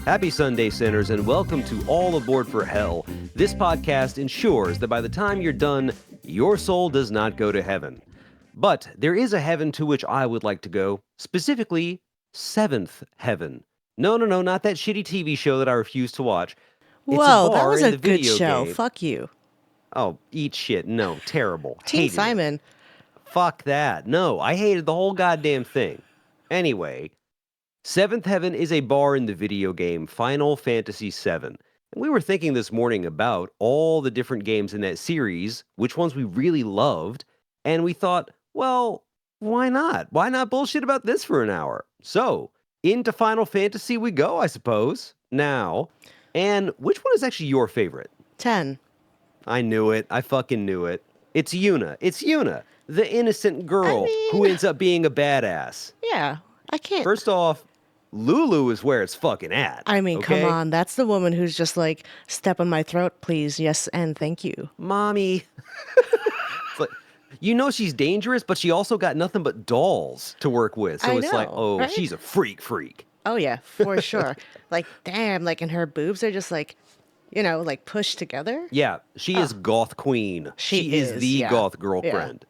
Happy Sunday, sinners, and welcome to All Aboard for Hell. This podcast ensures that by the time you're done, your soul does not go to heaven. But there is a heaven to which I would like to go, specifically, seventh heaven. No, not that shitty TV show that I refuse to watch. It's a Whoa, that bar was in a the good video show. game. Fuck you. Oh, eat shit. No, terrible. Team Hated it. Simon. Fuck that. No, I hated the whole goddamn thing. Anyway, Seventh Heaven is a bar in the video game Final Fantasy VII. And we were thinking this morning about all the different games in that series, which ones we really loved, and we thought, well, why not? Why not bullshit about this for an hour? So, into Final Fantasy we go, I suppose. Now, and which one is actually your favorite? 10. I knew it. I fucking knew it. It's Yuna. It's Yuna, the innocent girl who ends up being a badass. Yeah, I can't. First off, Lulu is where it's fucking at. I mean, okay? come on. That's the woman who's just like, step on my throat, please. Yes, and thank you. Mommy. It's like, you know she's dangerous, but she also got nothing but dolls to work with. So I it's like, know, oh, right? she's a freak. Oh, yeah, for sure. Like, damn, like, and her boobs are just like, you know, like pushed together. Yeah, she is goth queen. She is is, the yeah. goth girlfriend.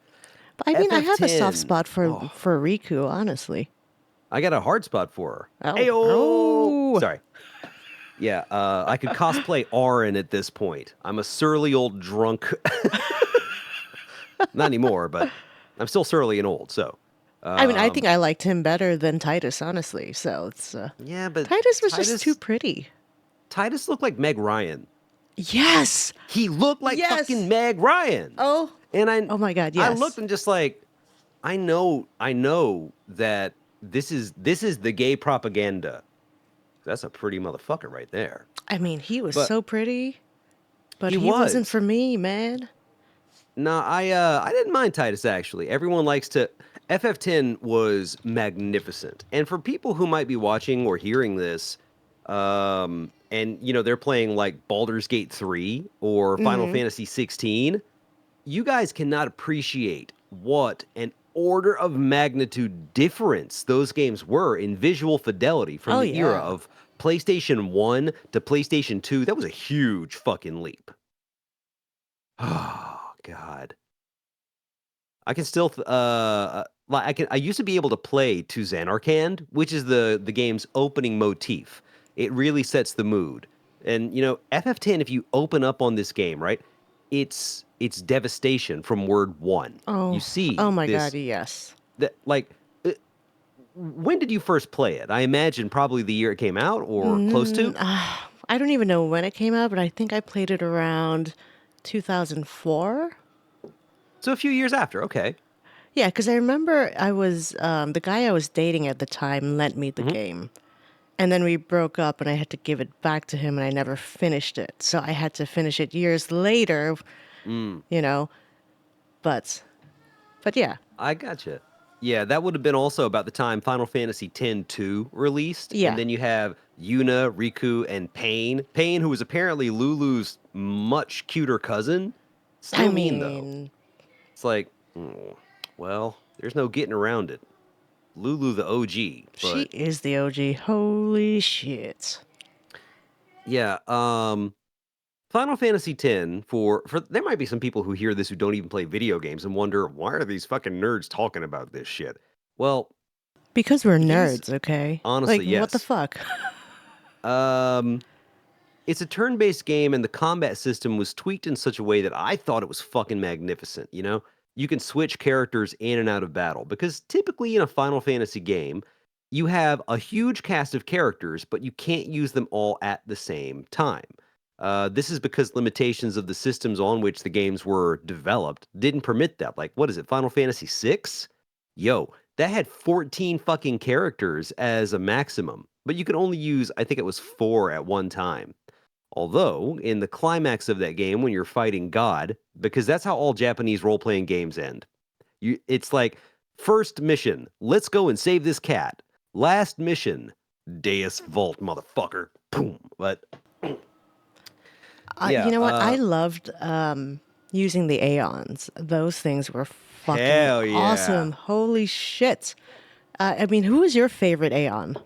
But I mean, I have a FF10. soft spot for Riku, honestly. I got a hard spot for her. Oh. Ayo! Oh. Sorry. Yeah, I could cosplay Auron at this point. I'm a surly old drunk. Not anymore, but I'm still surly and old, so. I mean, I think I liked him better than Titus, honestly. So it's Yeah, but Titus was just too pretty. Titus looked like Meg Ryan. Yes. He looked like Yes. fucking Meg Ryan. Oh. And Oh my God. I Yes. looked and just like, I know that this is the gay propaganda. That's a pretty motherfucker right there. I mean, he was But- so pretty, but He he wasn't was. for me, man. No, I didn't mind Titus actually. Everyone likes to. FF10 was magnificent, and for people who might be watching or hearing this, and they're playing like Baldur's Gate 3 or Final Fantasy 16, you guys cannot appreciate what an order of magnitude difference those games were in visual fidelity from Oh, the era yeah. of PlayStation 1 to PlayStation 2. That was a huge fucking leap. Oh God. I can still I used to be able to play to Xanarkand, which is the game's opening motif. It really sets the mood. And FF10, if you open up on this game, right? It's devastation from word one. Oh. You see Oh my this, God. Yes. that when did you first play it? I imagine probably the year it came out or close to. I don't even know when it came out, but I think I played it around 2004. So a few years after, okay. Yeah, because I remember I was the guy I was dating at the time lent me Mm-hmm. the game, and then we broke up, and I had to give it back to him, and I never finished it. So I had to finish it years later, But yeah, I gotcha. Yeah, that would have been also about the time Final Fantasy X-2 released. Yeah. And then you have Yuna, Riku, and Pain. Pain, who was apparently Lulu's much cuter cousin. Still mean, though. It's like, well, there's no getting around it. Lulu the OG. she But is the OG. Holy shit. yeah, Final Fantasy X, for there might be some people who hear this who don't even play video games and wonder, why are these fucking nerds talking about this shit? Well, Because we're nerds, okay? honestly, like, what the yes. fuck? It's a turn-based game, and the combat system was tweaked in such a way that I thought it was fucking magnificent, You can switch characters in and out of battle, because typically in a Final Fantasy game, you have a huge cast of characters, but you can't use them all at the same time. This is because limitations of the systems on which the games were developed didn't permit that. Like, what is it, Final Fantasy VI? Yo, that had 14 fucking characters as a maximum, but you could only use, I think it was 4 at one time. Although, in the climax of that game, when you're fighting God, because that's how all Japanese role-playing games end. It's like, first mission, let's go and save this cat. Last mission, Deus Vault, motherfucker. Boom. But You yeah, know what? I loved using the Aeons. Those things were fucking hell yeah. awesome. Holy shit. I mean, who is your favorite Aeon?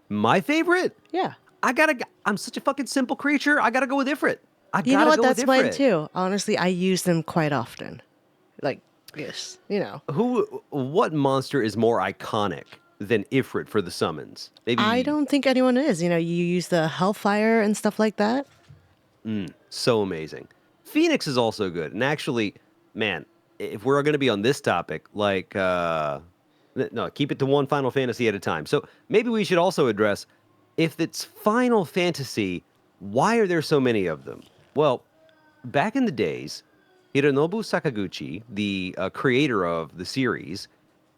My favorite? Yeah. I'm such a fucking simple creature. I gotta go with Ifrit. I You know gotta what? go with That's mine Ifrit. too. Honestly, I use them quite often. Like, yes, you know. What monster is more iconic than Ifrit for the summons? I Maybe don't think anyone is. You know, you use the Hellfire and stuff like that. so amazing. Phoenix is also good. And actually, man, if we're going to be on this topic, like, no, keep it to one Final Fantasy at a time. So maybe we should also address if it's Final Fantasy, why are there so many of them? Well, back in the days, Hironobu Sakaguchi, the creator of the series,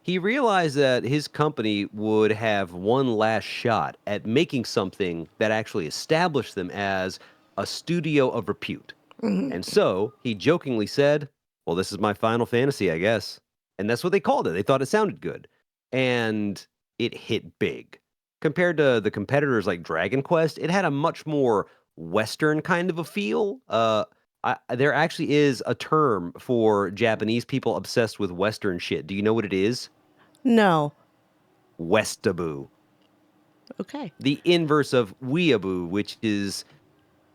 he realized that his company would have one last shot at making something that actually established them as a studio of repute. And so he jokingly said, well, this is my Final Fantasy, I guess. And that's what they called it. They thought it sounded good. And it hit big. Compared to the competitors like Dragon Quest, it had a much more Western kind of a feel. There actually is a term for Japanese people obsessed with Western shit. Do you know what it is? No. Westaboo. Okay. The inverse of weeaboo, which is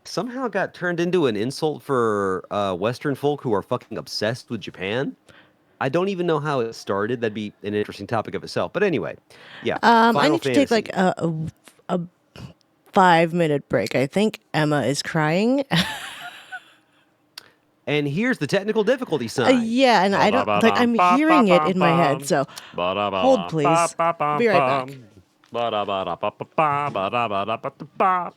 somehow got turned into an insult for Western folk who are fucking obsessed with Japan. I don't even know how it started. That'd be an interesting topic of itself. But anyway, yeah, I Final need to take like Fantasy. a 5 minute break. I think Emma is crying. And here's the technical difficulty sign. Yeah, and I don't like. I'm hearing it in my head. Ba-da-ba-dum-bum-bum. So hold, please. Be right back. Ba-da-ba-dum-ba-bum-bum. Ba-da-ba-da-ba-ba-ba. Ba-da-ba-da-ba-ba-ba.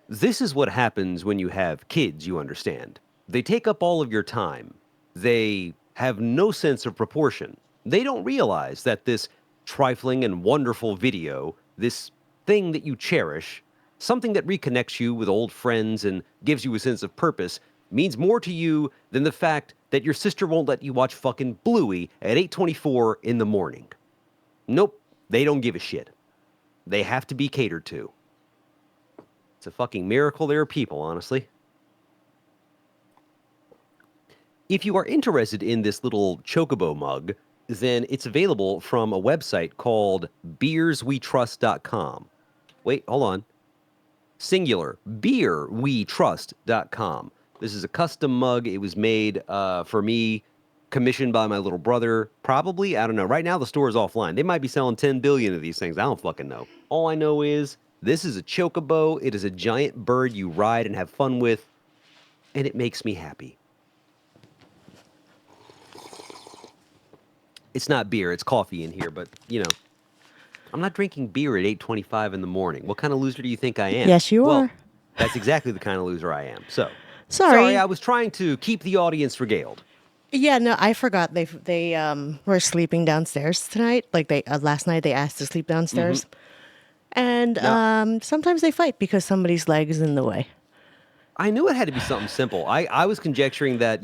This is what happens when you have kids, you understand. They take up all of your time. They have no sense of proportion. They don't realize that this trifling and wonderful video, this thing that you cherish, something that reconnects you with old friends and gives you a sense of purpose, means more to you than the fact that your sister won't let you watch fucking Bluey at 8:24 in the morning. Nope, they don't give a shit. They have to be catered to. It's a fucking miracle there are people, honestly. If you are interested in this little chocobo mug, then it's available from a website called beerswetrust.com. Wait, hold on. Singular, beerwetrust.com. This is a custom mug. It was made for me, commissioned by my little brother. Probably, I don't know. Right now, the store is offline. They might be selling 10 billion of these things. I don't fucking know. All I know is this is a chocobo. It is a giant bird you ride and have fun with, and it makes me happy. It's not beer, it's coffee in here, but you know, I'm not drinking beer at 8:25 in the morning. What kind of loser do you think I am? Yes, you Well, are. that's exactly the kind of loser I am. So, sorry, Sorry. I was trying to keep the audience regaled. Yeah, no, I forgot. They were sleeping downstairs tonight. Like they last night, they asked to sleep downstairs, and Now, sometimes they fight because somebody's leg is in the way. I knew it had to be something simple. I was conjecturing that,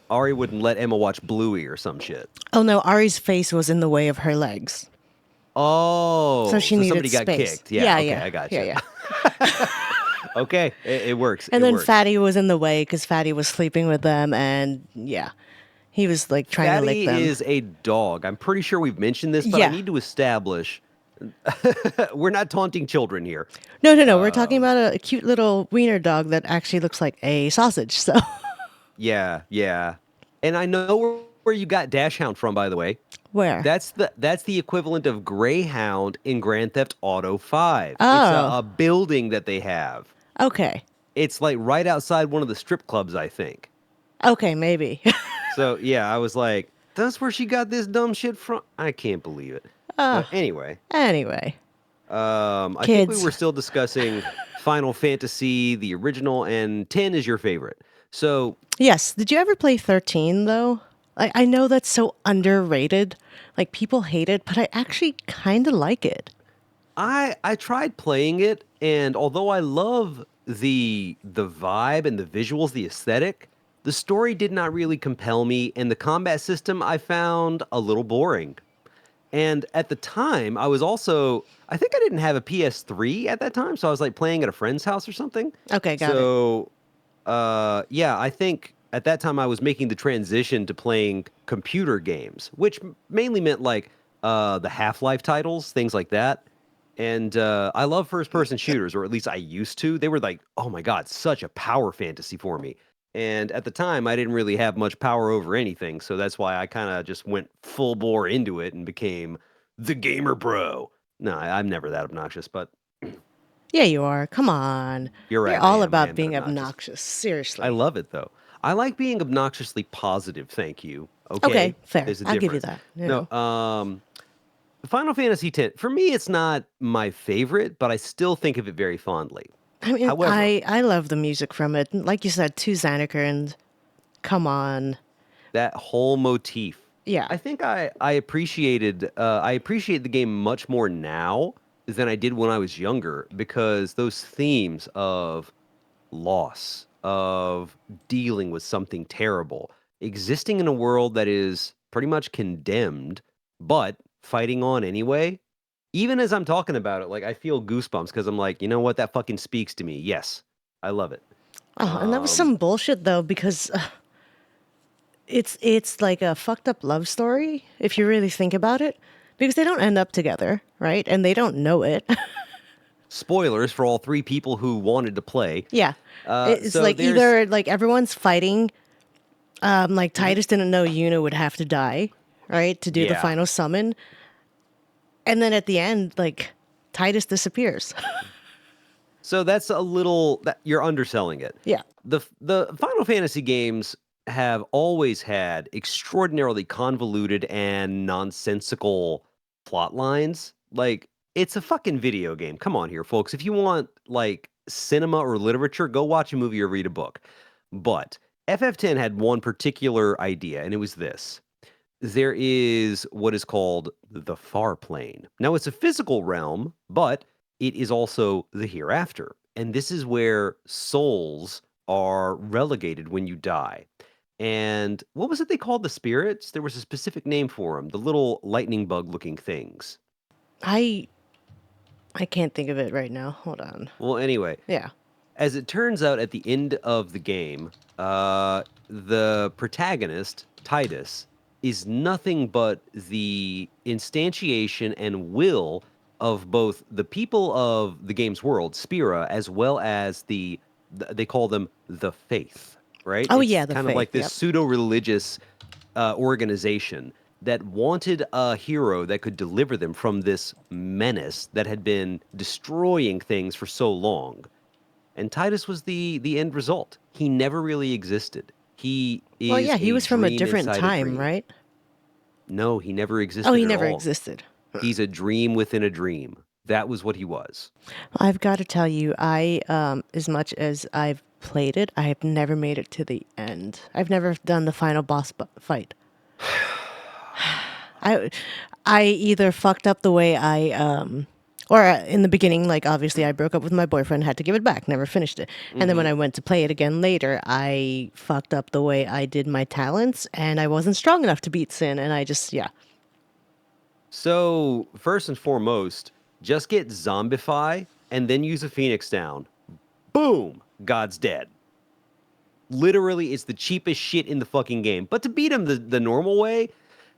Ari wouldn't let Emma watch Bluey or some shit. Oh no, Ari's face was in the way of her legs, so Oh, she so needed somebody got space. kicked. Yeah, Yeah, okay, yeah, I got yeah, you. yeah. Okay, it works. And It then works. Fatty was in the way because Fatty was sleeping with them, and yeah, he was like trying to lick Fatty them. is a dog. I'm pretty sure we've mentioned this, but I Yeah. need to establish we're not taunting children here. No, no, no. We're talking about a cute little wiener dog that actually looks like a sausage. So Yeah, yeah. And I know where you got Dash Hound from, by the way. where? That's the equivalent of Greyhound in Grand Theft Auto 5. It's Oh, a building that they have. okay, It's like right outside one of the strip clubs, I think. okay, maybe. So yeah, I was like, that's where she got this dumb shit from. I can't believe it. But anyway, Anyway, I think we kids. were still discussing Final Fantasy, the original, and 10 is your favorite. So Yes. Did you ever play 13 though? Like I know that's so underrated. Like people hate it, but I actually kind of like it. I tried playing it, and although I love the vibe and the visuals, the aesthetic, The story did not really compel me, and the combat system I found a little boring. And at the time, I think I didn't have a PS3 at that time, so I was like playing at a friend's house or something. Okay, got it. So, yeah, I think at that time I was making the transition to playing computer games, which mainly meant like the Half-Life titles, things like that. And I love first-person shooters, or at least I used to. They were like, oh my God, such a power fantasy for me. And at the time, I didn't really have much power over anything, so that's why I kind of just went full bore into it and became the gamer bro. No, I'm never that obnoxious, but Yeah, you are. Come on. you're You're right. I all am. I about am that being obnoxious. obnoxious. I Seriously. love it though. I like being obnoxiously positive. Thank you. Okay, Okay, fair. there's a I'll give you difference. that. You No, know. Final Fantasy X. For me, it's not my favorite, but I still think of it very fondly. I mean, However, I love the music from it. Like you said, two Xanakerns. Come on. that whole motif. Yeah. I think I appreciate the game much more now than I did when I was younger because those themes of loss, of dealing with something terrible, existing in a world that is pretty much condemned, but fighting on anyway. Even as I'm talking about it, like I feel goosebumps because I'm like, you know what? That fucking speaks to me. Yes, I love it. Oh, and that was Um, some bullshit though, because it's like a fucked up love story if you really think about it, because they don't end up together, right? And they don't know it. Spoilers for all three people who wanted to play. Yeah. It's So like there's either like everyone's fighting, like Mhm. Titus didn't know Yuna would have to die, right, to do the Yeah. final summon. And then at the end, like Titus disappears. So that's a little that you're underselling it. Yeah. The Final Fantasy games have always had extraordinarily convoluted and nonsensical plot lines. Like it's a fucking video game. Come on here, folks. If you want like cinema or literature, go watch a movie or read a book. But FF10 had one particular idea, and it was this. There is what is called the far plane. Now, it's a physical realm, but it is also the hereafter. And this is where souls are relegated when you die. And what was it they called the spirits? There was a specific name for them, the little lightning bug looking things. I I can't think of it right now. Hold on. Well, anyway, Yeah. as it turns out at the end of the game, the protagonist, Titus, is nothing but the instantiation and will of both the people of the game's world, Spira, as well as they call them the faith, right? Oh It's yeah, the kind of faith. like this Yep. pseudo-religious organization that wanted a hero that could deliver them from this menace that had been destroying things for so long. And Titus was the end result. He never really existed. He Well, is yeah, he a was from a dream different inside a time, dream. right? No, he never Oh, existed he at never all. existed. He's a dream within a dream. That was what he was. I've got to tell you, I as much as I've played it, I have never made it to the end. I've never done the final boss fight. I I either fucked up the way or in the beginning, like obviously I broke up with my boyfriend, had to give it back, never finished it. And then when hmm I went to play it again later, I fucked up the way I did my talents and I wasn't strong enough to beat Sin and I just yeah. So, first and foremost, just get Zombify and then use a Phoenix down. Boom! God's dead. Literally, it's the cheapest shit in the fucking game. But to beat him the normal way,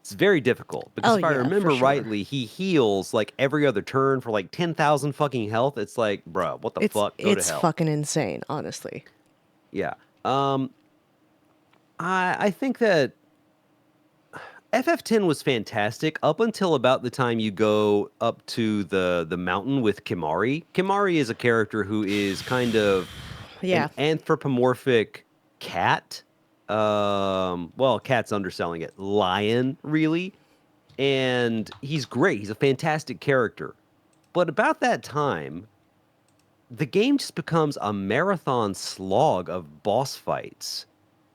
it's very difficult because Oh if I yeah, for remember sure. rightly, he heals like every other turn for like 10,000 fucking health. It's like, bro, what the fuck? Go to It's hell. fucking insane, honestly. Yeah. Um, I think that FF10 was fantastic up until about the time you go up to the mountain with Kimari. Kimari is a character who is kind of an Yeah. anthropomorphic cat. Well, cat's underselling it. Lion, really. And he's great. He's a fantastic character. But about that time, the game just becomes a marathon slog of boss fights.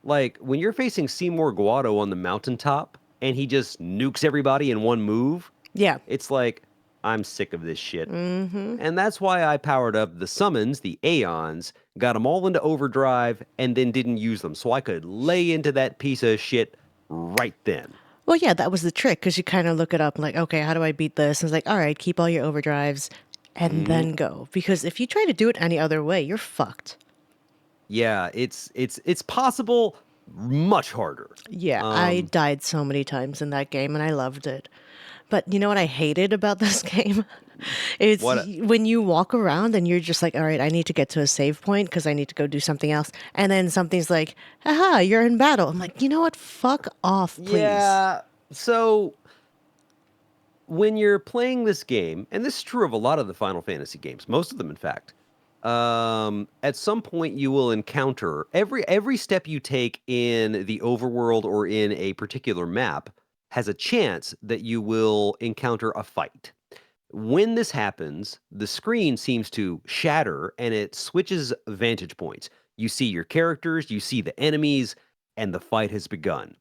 Like when you're facing Seymour Guado on the mountaintop and he just nukes everybody in one move, Yeah. it's like, I'm sick of this shit. Mm-hmm. And that's why I powered up the summons, the Aeons, got them all into overdrive, and then didn't use them. So I could lay into that piece of shit right then. Well, yeah, that was the trick because you kind of look it up and like, okay, how do I beat this? And it's like, all right, keep all your overdrives and Hmm. then go. Because if you try to do it any other way, you're fucked. Yeah, it's possible, much harder. Yeah, I Um, died so many times in that game and I loved it. But you know what I hated about this game? It's what? when you walk around and you're just like, all right, I need to get to a save point because I need to go do something else. And then something's like, haha, you're in battle. I'm like, you know what? Fuck off, please. Yeah. So when you're playing this game, and this is true of a lot of the Final Fantasy games, most of them, in fact, at some point you will encounter every step you take in the overworld or in a particular map has a chance that you will encounter a fight. When this happens, the screen seems to shatter and it switches vantage points. You see your characters, you see the enemies, and the fight has begun.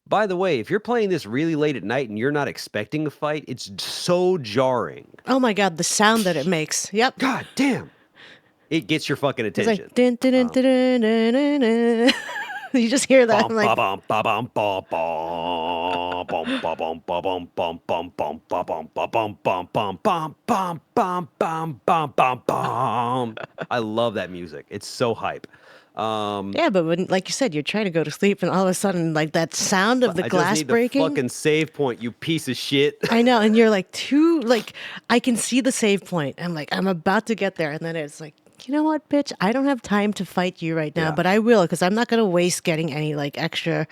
By the way, if you're playing this really late at night and you're not expecting a fight, it's so jarring. Oh my God, the sound that it makes. Yep. God damn. It gets your fucking It's like, attention. dun, dun, dun, Um, dun, dun, dun, dun. You just hear that. I'm bum ba like, bum ba bum ba bum bum ba bum ba bum bum bum bum ba bum ba bum bum bum bum bum bum bum bum bum bum. I love that music. It's so hype. yeah, but when, like you said, you're trying to go to sleep and all of a sudden, like that sound of the I just glass need the breaking. fucking save point, you piece of shit. I know, and you're like I can see the save point. I'm like, I'm about to get there, and then it's like, you know what, bitch? I don't have time to fight you right now, Yeah. but I will because I'm not gonna waste getting any like extra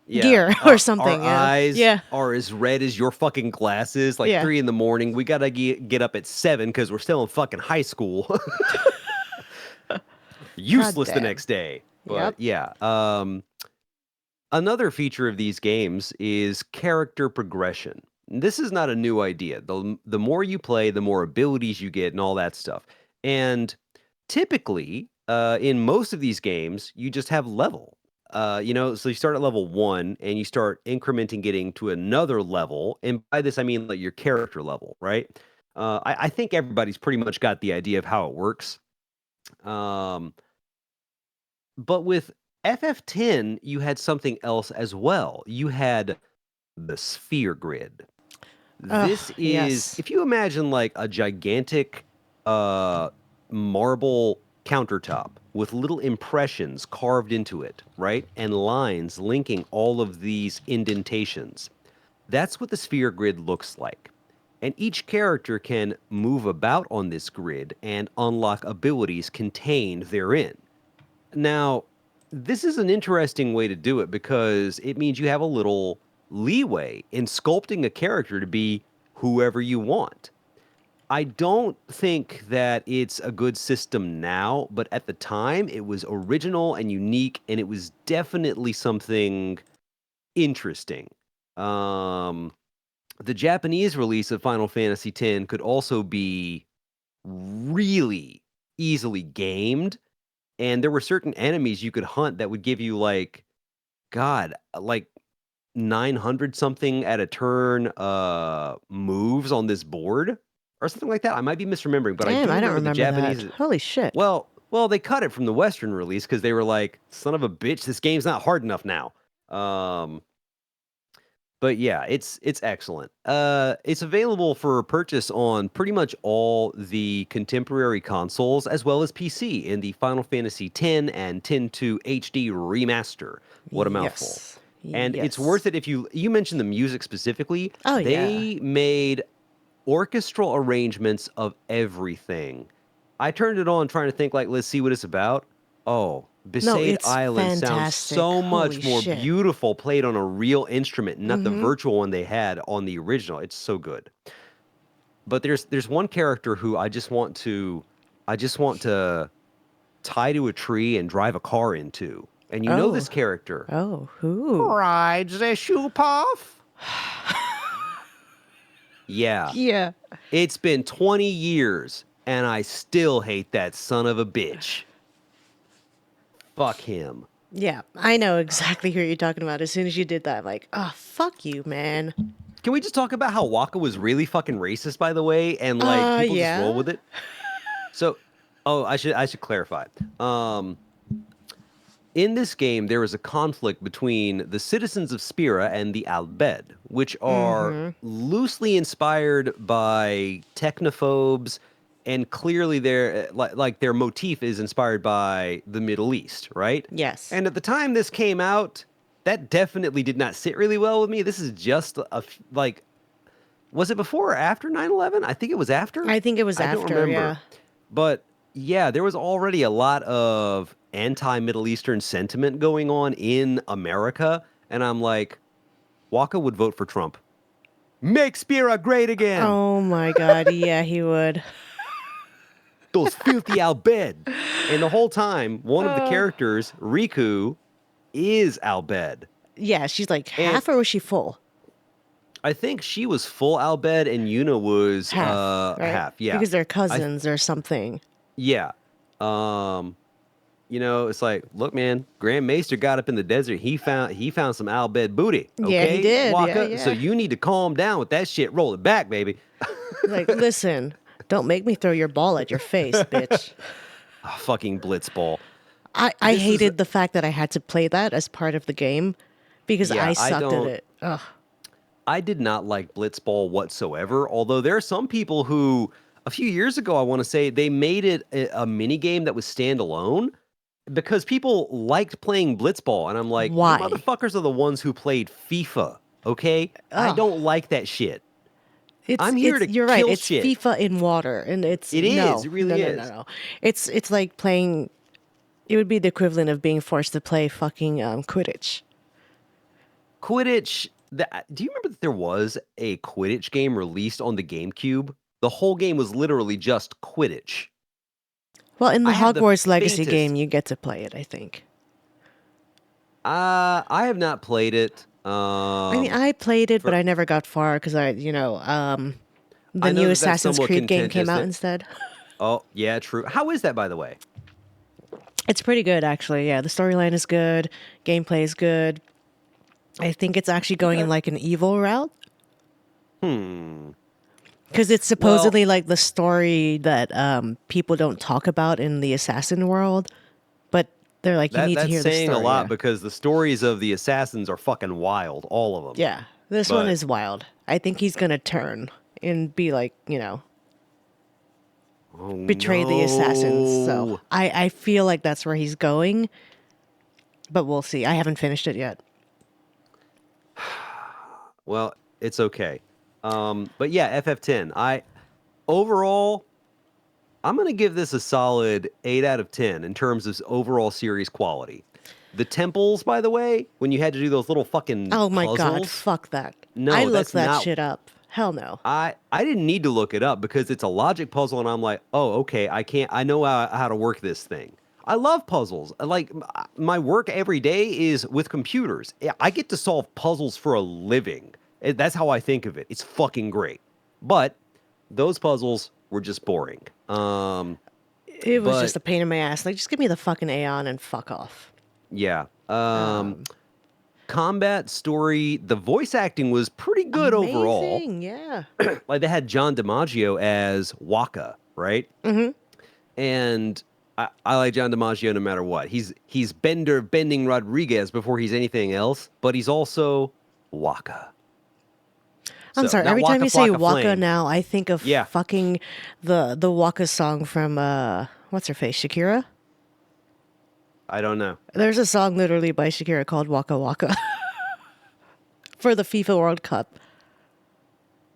Yeah, gear or our something. Yeah, eyes yeah, are as red as your fucking glasses. Like yeah. 3 in the morning, we gotta get up at 7 because we're still in fucking high school. God Useless the damn. next day. But Yep. yeah, another feature of these games is character progression. This is not a new idea. The more you play, the more abilities you get, and all that stuff. And typically, in most of these games, you just have level. So you start at level 1 and you start incrementing getting to another level. And by this, I mean like your character level, right? I think everybody's pretty much got the idea of how it works. Um, but with FF10, you had something else as well. You had the sphere grid. This Oh, is, yes. if you imagine like a gigantic uh, marble countertop with little impressions carved into it, right? And lines linking all of these indentations. That's what the sphere grid looks like. And each character can move about on this grid and unlock abilities contained therein. Now, this is an interesting way to do it because it means you have a little leeway in sculpting a character to be whoever you want. I don't think that it's a good system now, but at the time it was original and unique, and it was definitely something interesting. Um, the Japanese release of Final Fantasy X could also be really easily gamed, and there were certain enemies you could hunt that would give you like 900 something at a turn moves on this board or something like that. I might be misremembering, but I Damn, do I don't remember the remember that. Japanese. Holy shit. Well, they cut it from the Western release because they were like, "Son of a bitch, this game's not hard enough now." Um, but yeah, it's excellent. It's available for purchase on pretty much all the contemporary consoles as well as PC in the Final Fantasy X and X-2 HD remaster. What a mouthful! Yes. And it's Yes. worth it if you mentioned the music specifically. Oh yeah. They made orchestral arrangements of everything. I turned it on trying to think like, let's see what it's about. Oh, No, Besaid it's Island sounds fantastic. so Holy much more shit. beautiful played on a real instrument, not the Mm-hmm. virtual one they had on the original. It's so good. But there's one character who I just want to tie to a tree and drive a car into. And you know Oh. this character. Oh, who? Ride the shoe puff. Yeah. Yeah. It's been 20 years and I still hate that son of a bitch. Fuck him. Yeah, I know exactly who you're talking about. As soon as you did that, I'm like, oh, fuck you, man. Can we just talk about how Waka was really fucking racist, by the way, and like people just roll Yeah. with it? So, I should clarify. In this game, there is a conflict between the citizens of Spira and the Albed, which are Mm-hmm. loosely inspired by technophobes, and clearly their like their motif is inspired by the Middle East, right? Yes. And at the time this came out, that definitely did not sit really well with me. This is just like, was it before or after 9/11? I think it was after. I think it was I don't after, remember. yeah. But yeah, there was already a lot of anti-Middle Eastern sentiment going on in America, and I'm like, Waka would vote for Trump. Make Spira great again. Oh my god, yeah, he would. Those filthy Albed. And the whole time, one of the Uh, characters, Riku, is Albed. yeah, she's like And half, or was she full? I think she was full Albed and Yuna was Half, right? half. Yeah. Because they're I cousins or something. yeah. Um it's like, look, man, Grand Maester got up in the desert. He found some Albed booty. Yeah, he Okay, did. Yeah, Waka. So yeah. you need to calm down with that shit. Roll it back, baby. Like, listen, don't make me throw your ball at your face, bitch. Oh, fucking Blitzball. I This is hated the fact that I had to play that as part of the game because yeah. I I sucked at don't. it. Ugh. I did not like Blitzball whatsoever. Although there are some people who, a few years ago, I want to say, they made it a mini game that was standalone because people liked playing Blitzball, and I'm like, you Why? motherfuckers are the ones who played FIFA. Okay, I Ugh. don't like that shit. It's I'm here to you're right. kill It's shit. FIFA in water, and it's It is. no, It really no, is. no, no, no. It's like playing. It would be the equivalent of being forced to play fucking Quidditch. Quidditch. Do you remember that there was a Quidditch game released on the GameCube? The whole game was literally just Quidditch. Well, in the I have the Hogwarts Legacy faintest. game, you get to play it. I think. I have not played it. I mean, I played it, but I never got far because the I know new that that's Assassin's somewhat Creed game came contentious. out instead. Oh, yeah, true. How is that, by the way? It's pretty good, actually. Yeah, the storyline is good, gameplay is good. I think it's actually going in like an evil route because it's Well, supposedly like the story that people don't talk about in the assassin world, but they're like, you need to that's hear the saying story. a lot Yeah. because the stories of the assassins are fucking wild, all of them. Yeah, this one But is wild. I think he's gonna turn and be like, oh betray the assassins. So no. I feel like that's where he's going, but we'll see. I haven't finished it yet. Well, it's okay. But yeah, FF10. Overall, I'm gonna give this a solid 8 out of 10 in terms of overall series quality. The temples, by the way, when you had to do those little fucking Oh my god, puzzles, fuck that. no, I that's looked that not. shit up. Hell no. I didn't need to look it up because it's a logic puzzle, and I'm like, oh, okay, I know how to work this thing. I love puzzles. Like my work every day is with computers. I get to solve puzzles for a living. That's how I think of it. It's fucking great. But those puzzles were just boring. It was just But a pain in my ass. Like, just give me the fucking Aeon and fuck off. yeah. Combat story, the voice acting was pretty good overall. Amazing, yeah. Like they had John DiMaggio as Waka, right? Mm-hmm. And I like John DiMaggio no matter what. He's Bending Rodriguez before he's anything else, but he's also Waka. I'm So, sorry. not Every time Waka you say Flocka Waka Flame. now, I think of Yeah. fucking the Waka song from what's her face, Shakira. I don't know. There's a song literally by Shakira called Waka Waka for the FIFA World Cup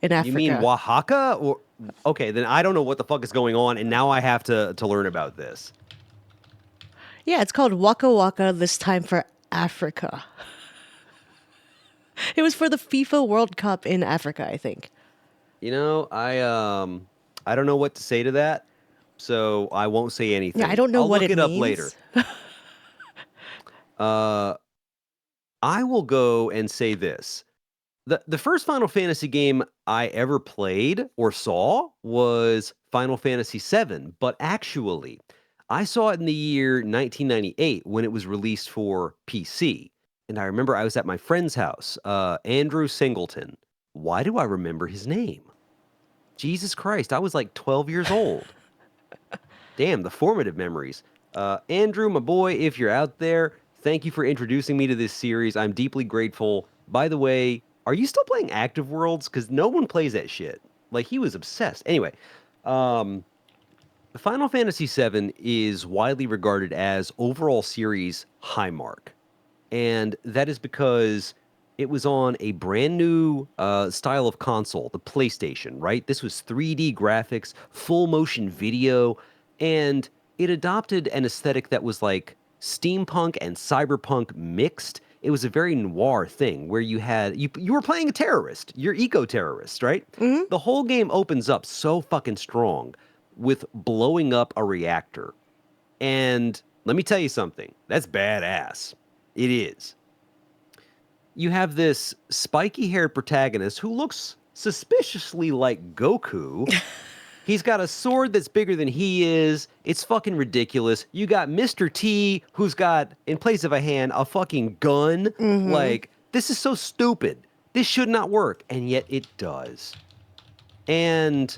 in Africa. You mean Oaxaca? Or okay, then I don't know what the fuck is going on, and now I have to learn about this. Yeah, it's called Waka Waka, this time for Africa. It was for the FIFA World Cup in Africa, I think. You know, I don't know what to say to that, so I won't say anything. Yeah, I don't know I'll what look it it up means. later. I will go and say this. The first Final Fantasy game I ever played or saw was Final Fantasy VII, but actually, I saw it in the year 1998 when it was released for PC. And I remember I was at my friend's house. Andrew Singleton why do I remember his name? Jesus Christ, I was like 12 years old. Damn, the formative memories. Andrew, my boy, if you're out there, thank you for introducing me to this series. I'm deeply grateful. By the way, are you still playing Active Worlds? Because no one plays that shit. Like, he was obsessed. Anyway, um, Final Fantasy VII is widely regarded as overall series high mark. And that is because it was on a brand new style of console, the PlayStation, right? This was 3D graphics, full motion video, and it adopted an aesthetic that was like steampunk and cyberpunk mixed. It was a very noir thing where you were playing a terrorist, you're eco-terrorist, right? Hmm. The whole game opens up so fucking strong with blowing up a reactor. And let me tell you something, that's badass. It is. You have this spiky haired protagonist who looks suspiciously like Goku. He's got a sword that's bigger than he is. It's fucking ridiculous. You got Mr. T, who's got, in place of a hand, a fucking gun. Hmm. Like, this is so stupid. This should not work. And yet it does. And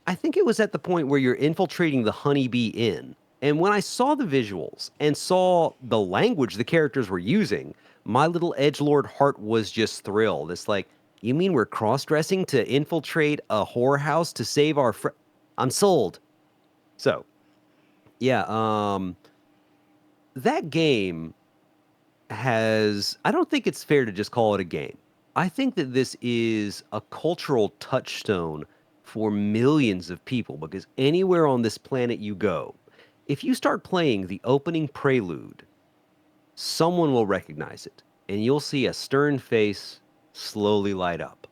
I think it was at the point where you're infiltrating the Honeybee Inn. And when I saw the visuals and saw the language the characters were using, my little edgelord heart was just thrilled. It's like, you mean we're cross-dressing to infiltrate a whorehouse to save our friend? I'm sold. So, yeah, that game I don't think it's fair to just call it a game. I think that this is a cultural touchstone for millions of people because anywhere on this planet you go, if you start playing the opening prelude, someone will recognize it and you'll see a stern face slowly light up.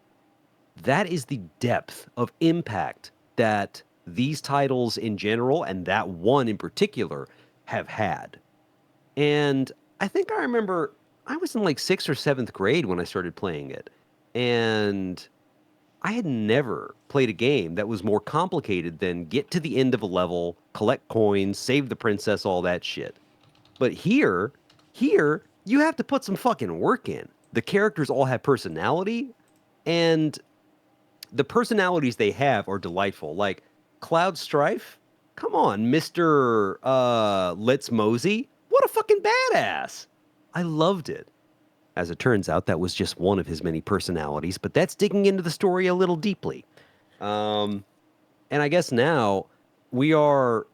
That is the depth of impact that these titles in general and that one in particular have had. And I think I remember I was in like sixth or seventh grade when I started playing it. And I had never played a game that was more complicated than get to the end of a level, collect coins, save the princess, all that shit. But here, you have to put some fucking work in. The characters all have personality, and the personalities they have are delightful. Like Cloud Strife, come on, Mr. Let's Mosey. What a fucking badass. I loved it. As it turns out, that was just one of his many personalities, but that's digging into the story a little deeply. Um, and I guess now we are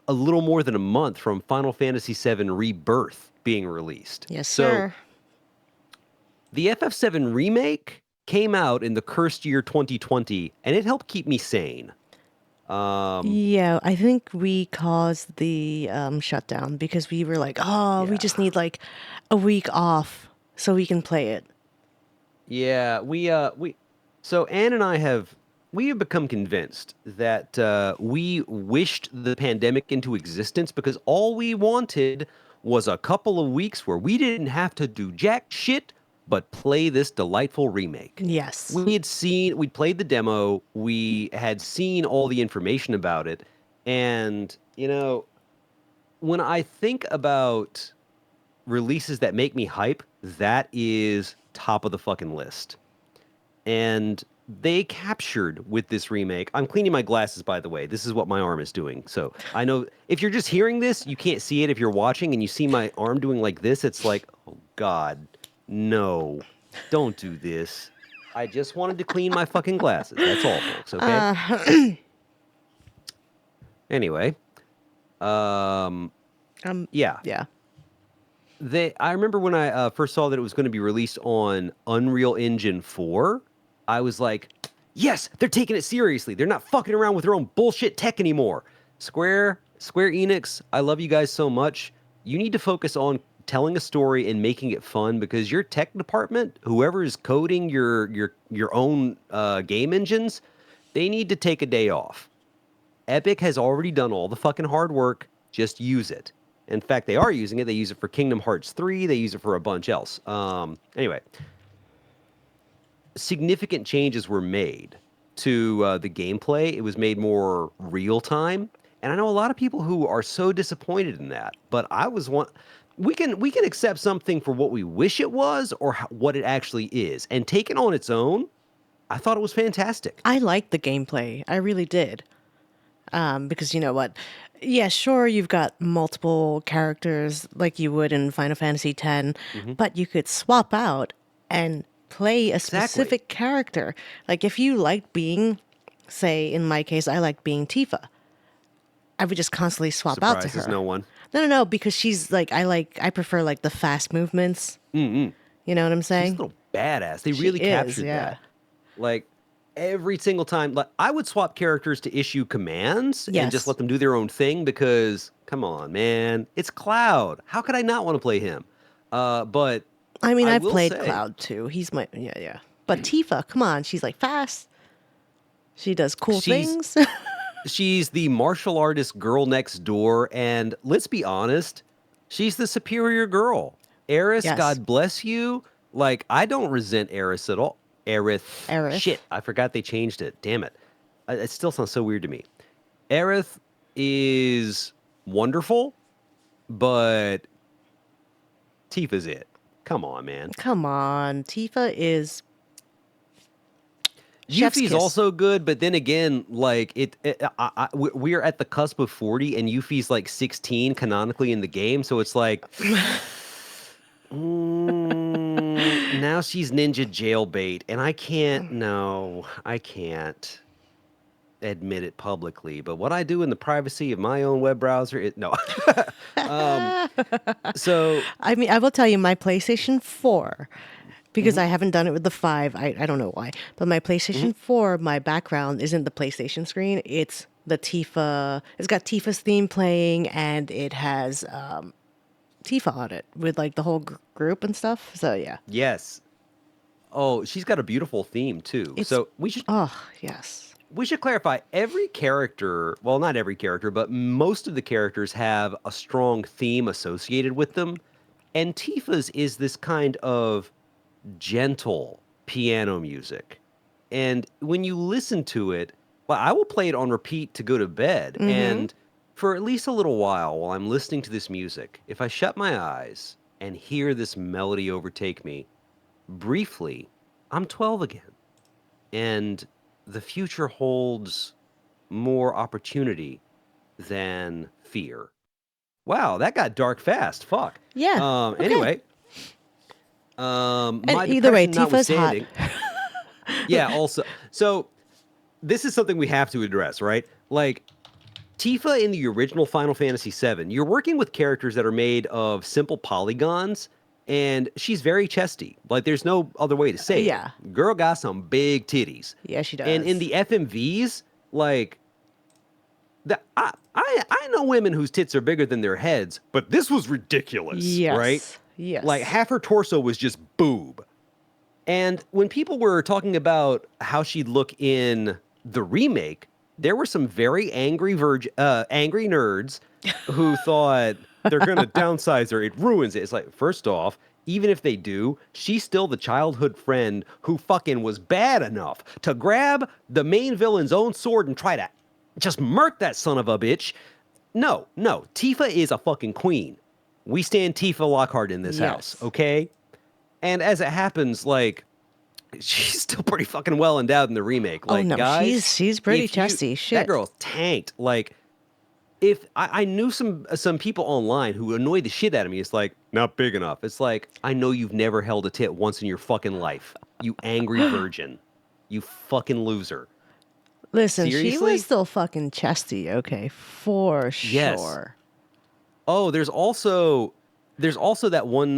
a little more than a month from Final Fantasy VII Rebirth being released. Yes, So sir. the FF7 remake came out in the cursed year 2020, and it helped keep me sane. Yeah, I think we caused the shutdown because we were like, oh, we Yeah. just need like a week off so we can play it. Yeah, so Anne and I we have become convinced that we wished the pandemic into existence because all we wanted was a couple of weeks where we didn't have to do jack shit but play this delightful remake. Yes. We'd played the demo, we had seen all the information about it, and when I think about releases that make me hype, that is top of the fucking list. And they captured with this remake. I'm cleaning my glasses, by the way. This is what my arm is doing. So I know if you're just hearing this, you can't see it. If you're watching and you see my arm doing like this, it's like, oh God, no, don't do this. I just wanted to clean my fucking glasses. That's all, folks. Okay. Anyway, yeah. Yeah. I remember when I first saw that it was going to be released on Unreal Engine 4, I was like, yes, they're taking it seriously. They're not fucking around with their own bullshit tech anymore. Square Enix, I love you guys so much. You need to focus on telling a story and making it fun because your tech department, whoever is coding your own game engines, they need to take a day off. Epic has already done all the fucking hard work. Just use it. In fact, they are using it. They use it for Kingdom Hearts 3. They use it for a bunch else. Anyway, significant changes were made to the gameplay. It was made more real time. And I know a lot of people who are so disappointed in that. But I was one. we can accept something for what we wish it was or what it actually is. And taken on its own, I thought it was fantastic. I liked the gameplay. I really did. Because you know what? Yeah, sure, you've got multiple characters like you would in Final Fantasy X, Hmm. but you could swap out and play a Exactly. specific character. Like if you liked being, say, in my case, I like being Tifa. I would just constantly swap out to Surprises her. no one. No, because she's like I prefer like the fast movements. Mm-mm. You know what I'm She's a saying? little badass. They She really is, captured yeah. that. Like every single time, like I would swap characters to issue commands and just Yes. let them do their own thing because, come on, man, it's Cloud. How could I not want to play him? But I mean, I I've will played say, Cloud too. He's my yeah. But Tifa, come on, she's like fast. She does cool she's things. she's the martial artist girl next door, and let's be honest, she's the superior girl. Eris, Yes. God bless you. Like I don't resent Eris at all. Aerith, Aerith. shit, I forgot they changed it. Damn it, it still sounds so weird to me. Aerith is wonderful, but Tifa's it. Come on, man. Come on. Tifa is chef's Yuffie's kiss. also good, but then again, like we're at the cusp of 40, and Yuffie's like 16 canonically in the game, so it's like, now she's ninja jailbait, and I can't. No, I can't admit it publicly. But what I do in the privacy of my own web browser, no. um, so I mean, I will tell you my PlayStation 4, because mhm, I haven't done it with the 5. I don't know why. But my mhm. PlayStation 4, my background isn't the PlayStation screen. It's the Tifa. It's got Tifa's theme playing, and it has Tifa on it with like the whole group and stuff. So yeah. Yes. Oh, she's got a beautiful theme too. It's, So oh, yes. we should clarify every character, well, not every character, but most of the characters have a strong theme associated with them. And Tifa's is this kind of gentle piano music. And when you listen to it, well, I will play it on repeat to go to bed. Mm-hmm. And for at least a little while I'm listening to this music, if I shut my eyes and hear this melody overtake me, briefly, I'm 12 again. And the future holds more opportunity than fear. Wow, that got dark fast. Fuck. Yeah. Okay. Anyway, And my either way, depression Tifa's hot. notwithstanding, yeah, also, so this is something we have to address, right? Like, Tifa in the original Final Fantasy VII, you're working with characters that are made of simple polygons, and she's very chesty. Like, there's no other way to say it. Yeah. Girl got some big titties. Yeah, she And in does. the FMVs, like, I know women whose tits are bigger than their heads, but this was ridiculous, right? Yes. Like, Yes. half her torso was just boob. And when people were talking about how she'd look in the remake, there were some very angry nerds who thought they're gonna downsize her. It ruins it. It's like, first off, even if they do, she's still the childhood friend who fucking was bad enough to grab the main villain's own sword and try to just murk that son of a bitch. No, Tifa is a fucking queen. We stand Tifa Lockhart in this house, Yes. okay? And as it happens, like, she's still pretty fucking well endowed in the remake. Oh Like, no, guys, she's pretty if you chesty. that Shit. girl's tanked. Like, if I knew some people online who annoyed the shit out of me, it's like, not big enough. It's like, I know you've never held a tit once in your fucking life. You angry virgin. You fucking loser. Listen, she was Seriously? still fucking chesty, okay, for Yes. sure. Oh, there's also that one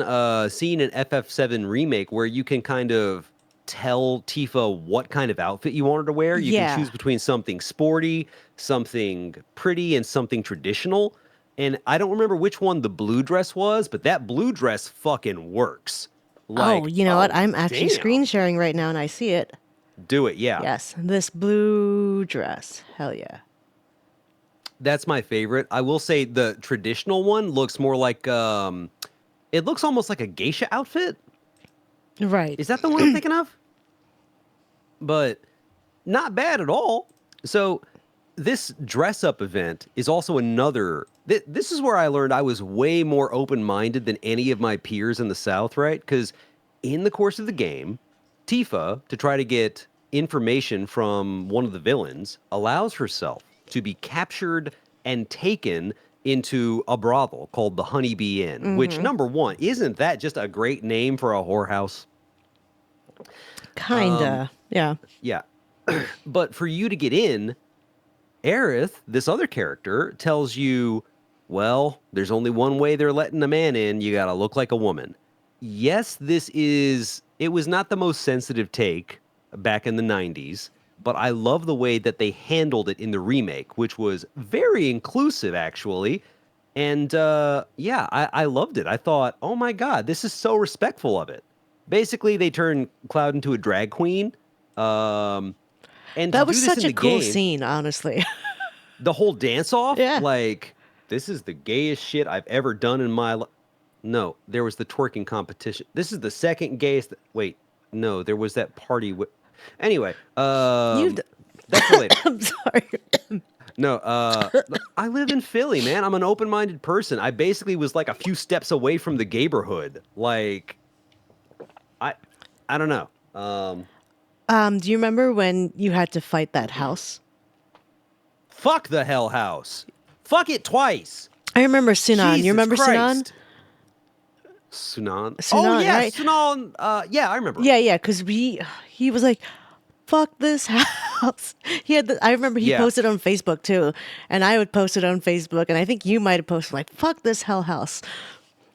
scene in FF7 remake where you can kind of tell Tifa what kind of outfit you want her to wear. You can Yeah. choose between something sporty, something pretty, and something traditional. And I don't remember which one the blue dress was, but that blue dress fucking works. Oh, Like, you know what? oh, I'm actually screen damn. sharing right now and I see it. Do it, yeah. Yes, this blue dress. Hell yeah. That's my favorite. I will say the traditional one looks more like it looks almost like a geisha outfit. Right. Is that the one I'm thinking of? But not bad at all. So this dress up event is also another. This is where I learned I was way more open minded than any of my peers in the South, right? Because in the course of the game, Tifa, to try to get information from one of the villains, allows herself to be captured and taken into a brothel called the Honeybee Inn, which, number one, isn't that just a great name for a whorehouse? Kinda. Yeah. Yeah. But for you to get in, Aerith, this other character, tells you, well, there's only one way they're letting a man in. You got to look like a woman. Yes, it was not the most sensitive take back in the 90s, but I love the way that they handled it in the remake, which was very inclusive, actually. And yeah, I loved it. I thought, oh my God, this is so respectful of it. Basically, they turn Cloud into a drag queen. And to That do was this such in a the cool game, scene, honestly. the whole dance off, Yeah. like, this is the gayest shit I've ever done in my life. No, there was the twerking competition. This is the second gayest. Wait, no, there was that party. Anyway, You. that's for later. I'm sorry. No, I live in Philly, man. I'm an open-minded person. I basically was like a few steps away from the gayborhood. Like, I, I don't know. Do you remember when you had to fight that house? Fuck the Hell House. Fuck it twice. I remember Sinan. Jesus You remember Sinan? Christ. Sunan? Oh, Sinan, yeah, right? Sunan. Yeah, I remember. Yeah, because he was like, "Fuck this house." I remember he Yeah. posted on Facebook too, and I would post it on Facebook, and I think you might have posted like, "Fuck this hell house,"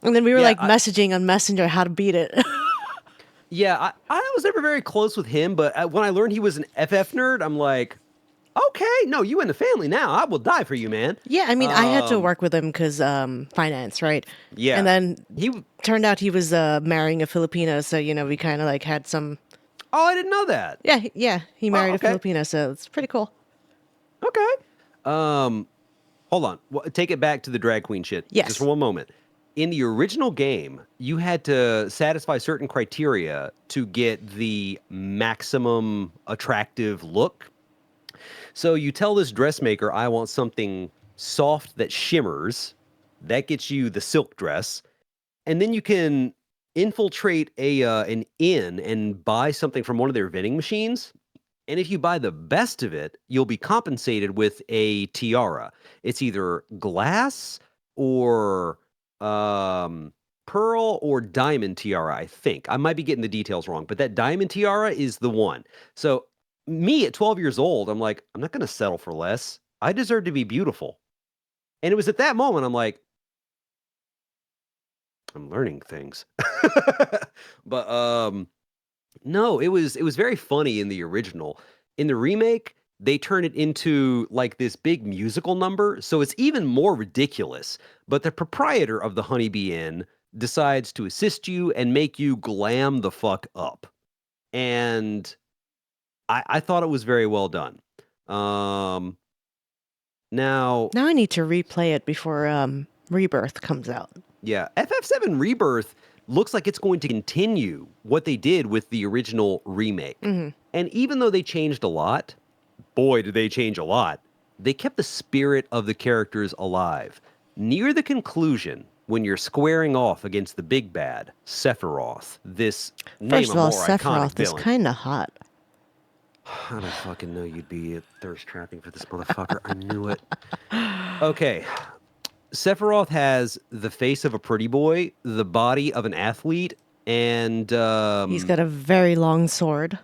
and then we were Yeah, like messaging on Messenger how to beat it. Yeah, I was never very close with him, but when I learned he was an FF nerd, I'm like, okay, no, you in the family now. I will die for you, man. Yeah, I mean, I had to work with him because finance, right? Yeah. And then He. turned out he was marrying a Filipina, so we kind of like had some. Oh, I didn't know that. Yeah, he married okay. a Filipina, so it's pretty cool. Okay. Hold on. Take it back to the drag queen shit. Yes. Just for one moment. In the original game, you had to satisfy certain criteria to get the maximum attractive look. So you tell this dressmaker, I want something soft that shimmers. That gets you the silk dress. And then you can infiltrate an inn and buy something from one of their vending machines. And if you buy the best of it, you'll be compensated with a tiara. It's either glass or pearl or diamond tiara, I think. I might be getting the details wrong, but that diamond tiara is the one. So me at 12 years old, I'm like, I'm not going to settle for less. I deserve to be beautiful. And it was at that moment I'm like, I'm learning things. But no, it was very funny in the original. In the remake, they turn it into like this big musical number, so it's even more ridiculous. But the proprietor of the Honeybee Inn decides to assist you and make you glam the fuck up. And I thought it was very well done. Now Now I need to replay it before Rebirth comes out. yeah, FF7 Rebirth looks like it's going to continue what they did with the original remake. And even though they changed a lot, boy, did they change a lot, they kept the spirit of the characters alive. Near the conclusion, when you're squaring off against the big bad, Sephiroth, this First name of a all, more iconic Sephiroth is villain. kind of hot. I don't fucking know you'd be thirst trapping for this motherfucker. I knew it. Okay. Sephiroth has the face of a pretty boy, the body of an athlete, and He's got a very long sword.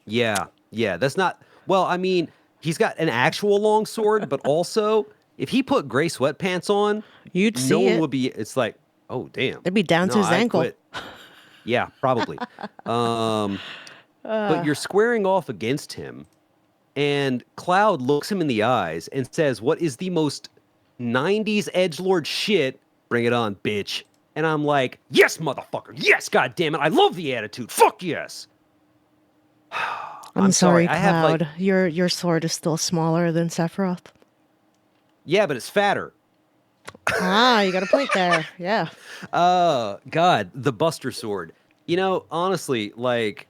yeah, that's not well, I mean, he's got an actual long sword, but also if he put gray sweatpants on, You'd no see one it. would be it's like, oh damn. It'd be down to his I'd ankle. quit. Yeah, probably. But you're squaring off against him, and Cloud looks him in the eyes and says, what is the most 90s edgelord shit? Bring it on, bitch. And I'm like, yes, motherfucker. Yes, goddammit. I love the attitude. Fuck yes. I'm sorry, I have like, Cloud. Your sword is still smaller than Sephiroth. yeah, but it's fatter. You got a point there. Yeah. God, the Buster Sword. You know, honestly, like,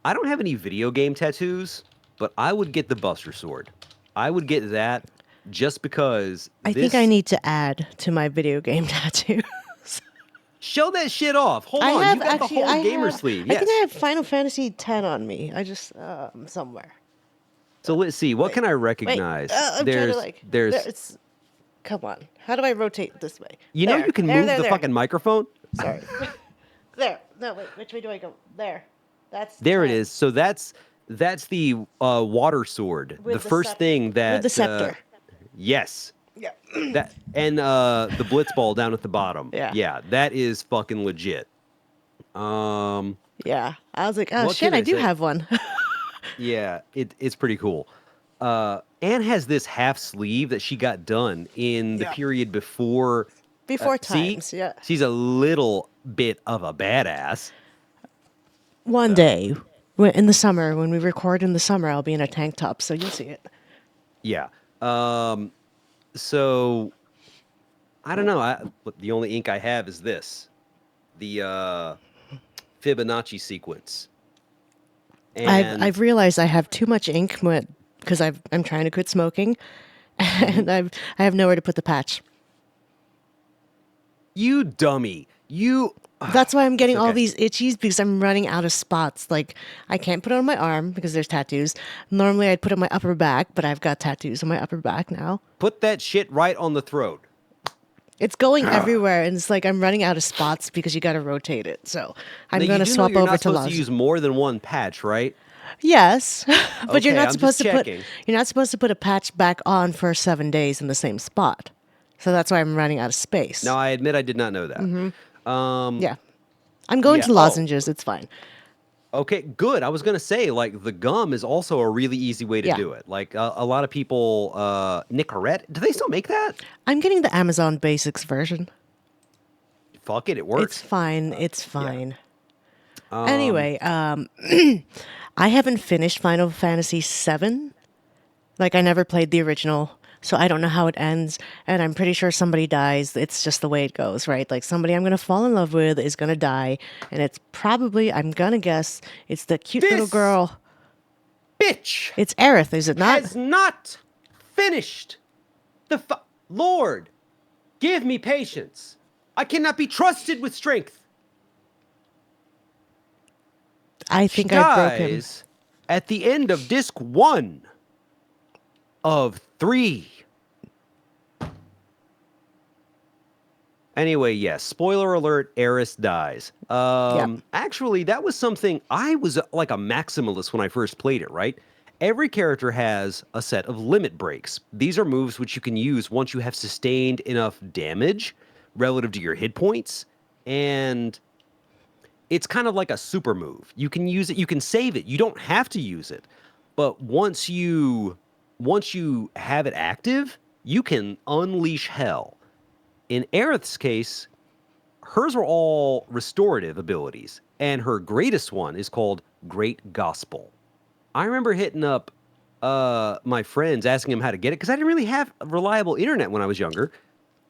I don't have any video game tattoos, but I would get the Buster Sword. I would get that just because I think I need to add to my video game tattoo. Show that shit off. Hold I on, have you got the actually. whole gamer sleeve. I think I Yes. have Final Fantasy X on me. I just somewhere. So let's see. What Wait, can I wait. recognize? I'm trying to like. There, There's. it's. Come on. How do I rotate this way? You know There. you can There. move There. the There. fucking microphone. Sorry. There. No, wait. Which way do I go? There. That's There it 10. is. So that's the water sword. The With the first thing with the that scepter. yes. Yeah. That and the blitzball down at the bottom. Yeah. Yeah, that is fucking legit. Um Yeah. I was like, oh what shit, can I I do say? have one. Yeah, it's pretty cool. Anne has this half sleeve that she got done in the Yeah. period before. Before See, times, yeah. she's a little bit of a badass. One day, in the summer, when we record in the summer, I'll be in a tank top, so you'll see it. Yeah. So I don't know. But the only ink I have is this, the Fibonacci sequence, and I've realized I have too much ink because I'm trying to quit smoking, and I have nowhere to put the patch. you dummy, you. That's why I'm getting all okay. these itchies because I'm running out of spots. Like I can't put it on my arm because there's tattoos. Normally I'd put it on my upper back, but I've got tattoos on my upper back now. Put that shit right on the throat. It's going everywhere, and it's like I'm running out of spots because you got to rotate it. So I'm Now, going you to do know swap you're over not to supposed to Loz. use more than one patch, right? Yes, but you're Okay, not I'm supposed just to checking. you're not supposed to put a patch back on for 7 days in the same spot. So that's why I'm running out of space. Now, I admit I did not know that. Yeah, I'm going Yeah. to Oh, lozenges. It's fine. okay, good. I was gonna say, like, the gum is also a really easy way to Yeah. do it. Like, a lot of people, Nicorette, do they still make that? I'm getting the Amazon Basics version. Fuck it, it It's works. fine. It's fine. Um, Anyway, I haven't finished Final Fantasy VII. Like, I never played the original, so I don't know how it ends. And I'm pretty sure somebody dies. It's just the way it goes, right? Like, somebody I'm going to fall in love with is going to die. And it's probably, I'm going to guess, it's the cute little This girl. bitch It's Aerith, is it not? has not finished Lord, give me patience. I cannot be trusted with strength. I She think I broke him. dies at the end of disc 1 of 3. Anyway, yes, spoiler alert, Eris dies. Actually, that was something I was like a maximalist when I first played it, right? Every character has a set of limit breaks. These are moves which you can use once you have sustained enough damage relative to your hit points, and it's kind of like a super move. You can use it, you can save it. You don't have to use it. But once you have it active, you can unleash hell. In Aerith's case, hers were all restorative abilities, and her greatest one is called Great Gospel. I remember hitting up my friends asking them how to get it because I didn't really have reliable internet when I was younger.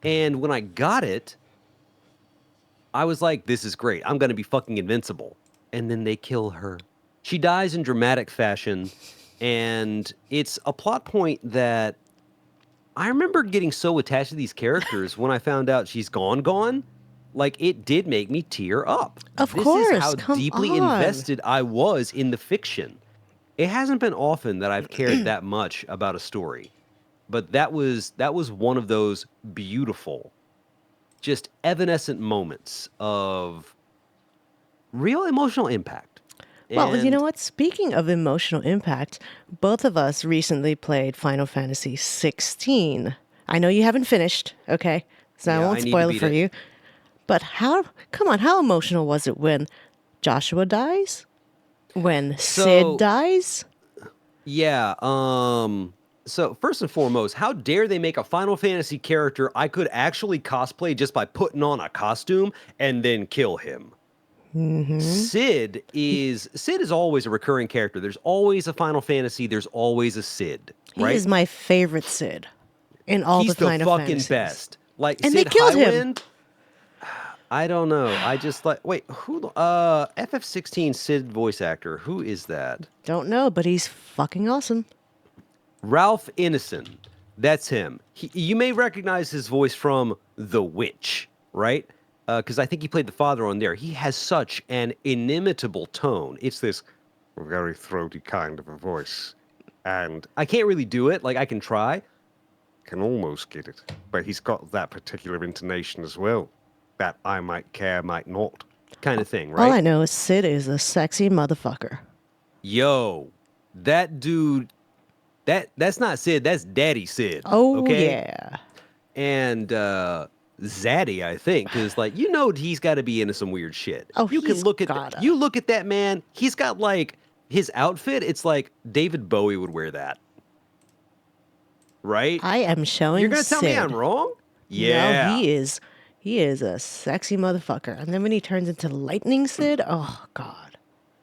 And when I got it, I was like, this is great. I'm going to be fucking invincible. And then they kill her. She dies in dramatic fashion, and it's a plot point that I remember getting so attached to these characters when I found out she's gone. Like, it did make me tear up. Of This course, is how come deeply on. invested I was in the fiction. It hasn't been often that I've cared that much about a story, but that was one of those beautiful, just evanescent moments of real emotional impact. Well, you And know what? Speaking of emotional impact, both of us recently played Final Fantasy 16. I know you haven't finished, okay? So I Yeah, won't I need to spoil it beat for it. you. But come on, how emotional was it when Joshua dies? When Sid So dies? yeah, so first and foremost, how dare they make a Final Fantasy character I could actually cosplay just by putting on a costume and then kill him? Sid is always a recurring character. There's always a Final Fantasy, there's always a Sid, He right? is my favorite Sid in all He's the the Final fucking Fantasies. best. Like And they Sid killed him. Highwind, I don't know. I just like wait, who FF16 Sid voice actor, who is that? Don't know, but he's fucking awesome. Ralph Ineson. That's him. You may recognize his voice from The Witch, right? Because I think he played the father on there. He has such an inimitable tone. It's this very throaty kind of a voice. And I can't really do it. Like, I can try. Can almost get it. But he's got that particular intonation as well. That I might care, might not. Kind of thing, right? All I know is Sid is a sexy motherfucker. Yo, that dude, that's not Sid, that's Daddy Sid. Oh, okay? yeah. And Zaddy, I think, because like he's got to be into some weird shit. Oh, You can he's look at gotta. you look at that man. He's got like his outfit. It's like David Bowie would wear that, right? I am showing You're gonna tell me Sid. I'm wrong? No, Yeah. he is a sexy motherfucker. And then when he turns into Lightning Sid, oh God.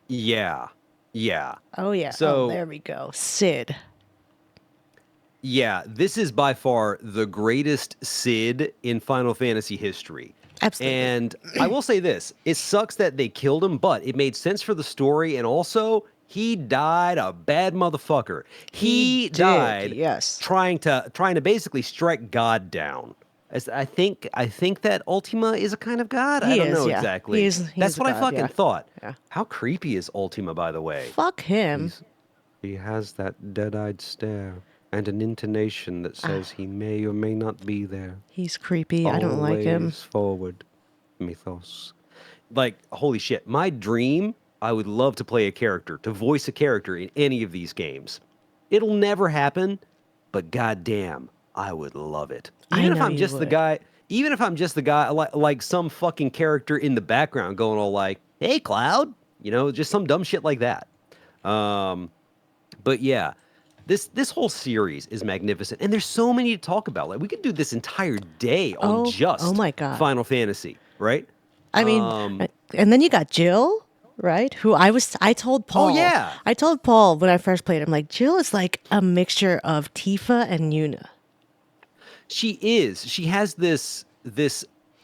Yeah. Yeah. Oh yeah. So Oh, there we go. Sid. yeah, this is by far the greatest Sid in Final Fantasy history. Absolutely. And I will say this, it sucks that they killed him, but it made sense for the story, and also he died a bad motherfucker. He did, died yes. trying to basically strike God down. I think that Ultima is a kind of god. I He don't is, know yeah. exactly. He's That's a what I god, fucking yeah. thought. Yeah. How creepy is Ultima, by the way? Fuck him. He has that dead-eyed stare and an intonation that says he may or may not be there. He's creepy. I don't like him. Always forward, mythos. Like, holy shit. My dream, I would love to play a character, to voice a character in any of these games. It'll never happen, but goddamn, I would love it. I Even if know I'm you just the would. guy, even if I'm just the guy, like some fucking character in the background going all like, hey, Cloud, just some dumb shit like that. But yeah, this whole series is magnificent, and there's so many to talk about. Like we could do this entire day on Oh my God. Final Fantasy, right? I mean, and then you got Jill, right? I told Paul. Oh, yeah. I told Paul when I first played, I'm like, Jill is like a mixture of Tifa and Yuna. She is. She has this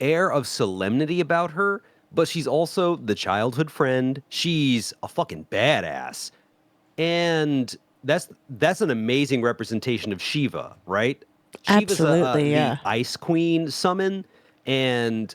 air of solemnity about her, but she's also the childhood friend. She's a fucking badass. And that's an amazing representation of Shiva, right? Shiva's Absolutely, yeah. the Ice Queen summon, and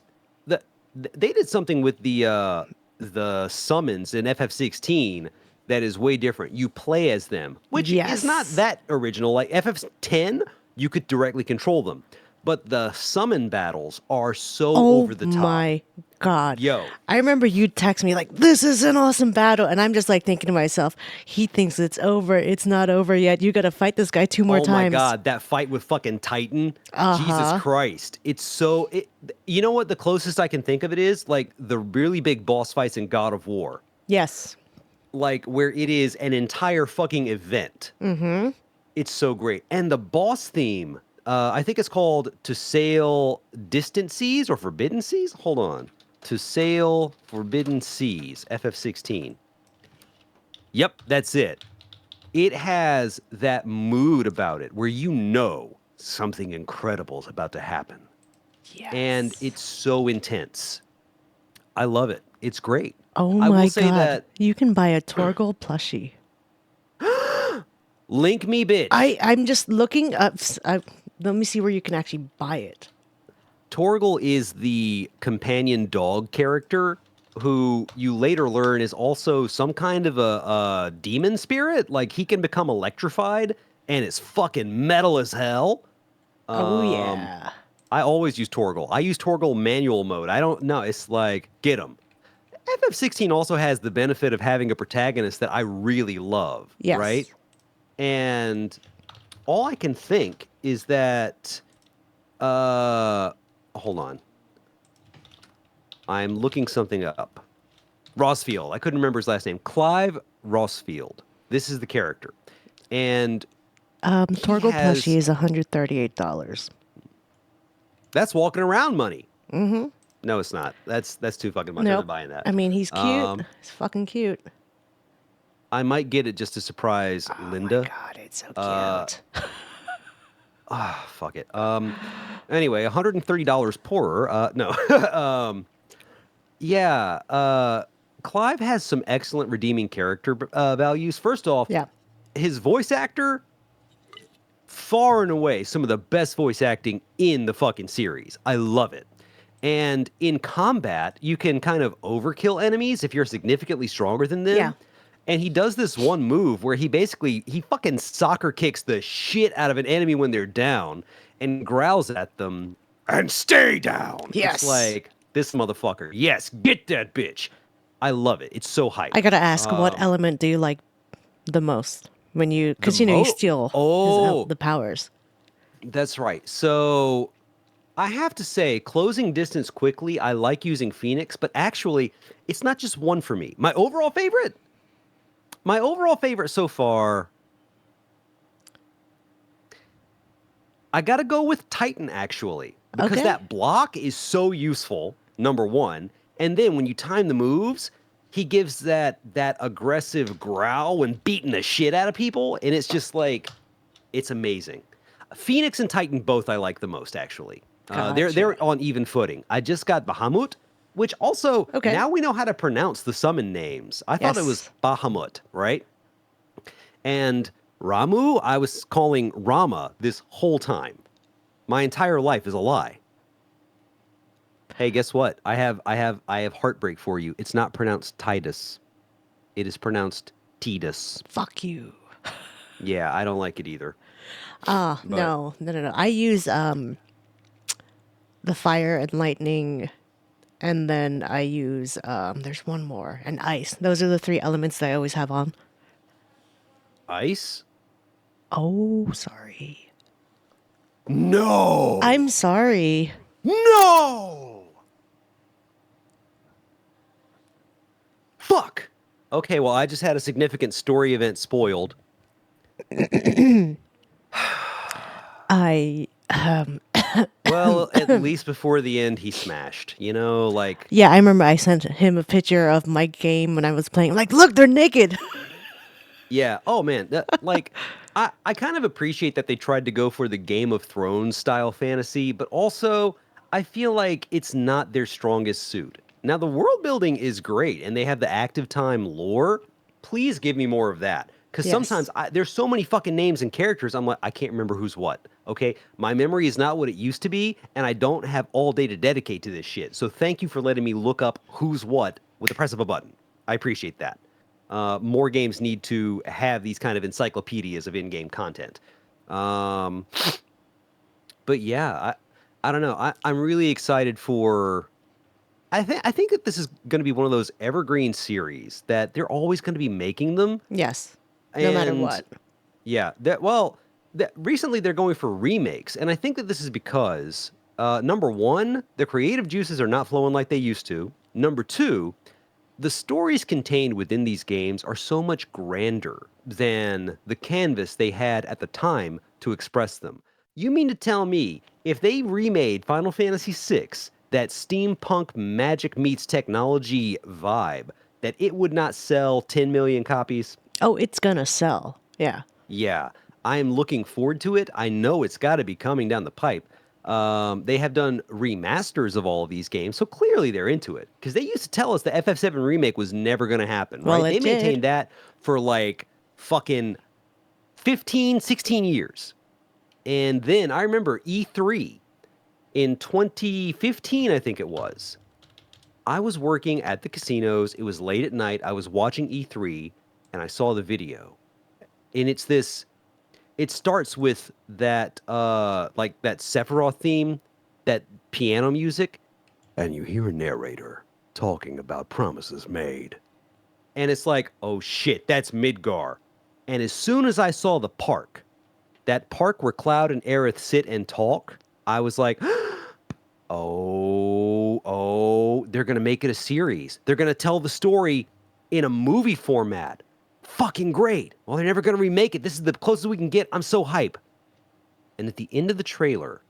they did something with the summons in FF16 that is way different. You play as them, which is not Yes. that original. Like FF10, you could directly control them, but the summon battles are so Oh over the top. my God. Yo. I remember you'd text me like, this is an awesome battle. And I'm just like thinking to myself, he thinks it's over. It's not over yet. You got to fight this guy two more Oh times. my God, that fight with fucking Titan. Jesus Christ. It's so you know what the closest I can think of it is? Like the really big boss fights in God of War. Yes. Like where it is an entire fucking event. Mm-hmm. It's so great. And the boss theme, I think it's called To Sail Distant Seas or Forbidden Seas? Hold on. To Sail Forbidden Seas, FF16. Yep, that's it. It has that mood about it where something incredible is about to happen. Yes. And it's so intense. I love it. It's great. Oh I my will say God. that You can buy a Torgal plushie. link me, bitch. I'm just looking up. Let me see where you can actually buy it. Torgal is the companion dog character who you later learn is also some kind of a demon spirit. Like he can become electrified and is fucking metal as hell. Oh yeah. I always use Torgal. I use Torgal manual mode. I don't know. It's like, get him. FF16 also has the benefit of having a protagonist that I really love, Yes. right? And all I can think is that, hold on. I'm looking something up. Rossfield. I couldn't remember his last name. Clive Rossfield. This is the character. And Torgal has- plushie is $138. that's walking around money. Mm-hmm. No, it's not. That's too fucking much. I'm Nope. not buying that. I mean, he's cute. He's fucking cute. I might get it just to surprise Linda. Oh my God, it's so cute. Fuck it. Anyway, $130 poorer. No. Yeah. Clive has some excellent redeeming character values. First off, Yeah. his voice actor far and away some of the best voice acting in the fucking series. I love it. And in combat, you can kind of overkill enemies if you're significantly stronger than Yeah. them. And he does this one move where he fucking soccer kicks the shit out of an enemy when they're down and growls at them and stay down. It's Yes. like, this motherfucker. Yes, get that bitch. I love it. It's so hype. I gotta ask, what element do you like the most when you? The Because you mo steal Oh, the powers. that's right. So I have to say, closing distance quickly, I like using Phoenix, but actually, it's not just one for me. My overall favorite so far, I gotta go with Titan actually, because Okay. that block is so useful, number one. And then when you time the moves, he gives that aggressive growl when beating the shit out of people, and it's just like, it's amazing. Phoenix and Titan both I like the most actually. They're Gotcha. on even footing. I just got Bahamut, which also Okay. now we know how to pronounce the summon names. I thought it was Yes. Bahamut, right? And Ramu, I was calling Rama this whole time. My entire life is a lie. Hey, guess what? I have heartbreak for you. It's not pronounced Titus. It is pronounced Titus. Fuck you. Yeah, I don't like it either. But No. I use the fire and lightning, and then I use there's one more, and ice. Those are the three elements that I always have on. ice? Oh, sorry. No. I'm sorry. No. Fuck. Okay, well, I just had a significant story event spoiled. I Well, at least before the end, he smashed. You know, like, Yeah, I remember I sent him a picture of my game when I was playing. Like, look, they're naked. yeah. Oh man, I kind of appreciate that they tried to go for the Game of Thrones style fantasy, but also I feel like it's not their strongest suit. Now the world building is great, and they have the active time lore. Please give me more of that, because Yes. sometimes there's so many fucking names and characters. I'm like, I can't remember who's what. Okay, my memory is not what it used to be, and I don't have all day to dedicate to this shit. So thank you for letting me look up who's what with the press of a button. I appreciate that. More games need to have these kind of encyclopedias of in-game content. Um, but yeah, I don't know. I'm really excited for. I think that this is going to be one of those evergreen series that they're always going to be making them, Yes. No matter and what. yeah, recently they're going for remakes, and I think that this is because number one, the creative juices are not flowing like they used to. Number two, the stories contained within these games are so much grander than the canvas they had at the time to express them. You mean to tell me if they remade Final Fantasy VI, that steampunk magic meets technology vibe, that it would not sell 10 million copies? Oh, it's gonna sell. Yeah. Yeah, I am looking forward to it. I know it's got to be coming down the pipe. They have done remasters of all of these games, so clearly they're into it. Because they used to tell us the FF7 remake was never going to happen, Well, right? They it did. maintained that for like fucking 15, 16 years. And then I remember E3 in 2015, I think it was. I was working at the casinos. It was late at night. I was watching E3 and I saw the video. And it starts with that like that Sephiroth theme, that piano music, and you hear a narrator talking about promises made. And it's like, oh shit, that's Midgar. And as soon as I saw the park, that park where Cloud and Aerith sit and talk, I was like, oh, they're gonna make it a series. They're gonna tell the story in a movie format. Fucking great. Well, they're never gonna remake it. This is the closest we can get. I'm so hype. And at the end of the trailer,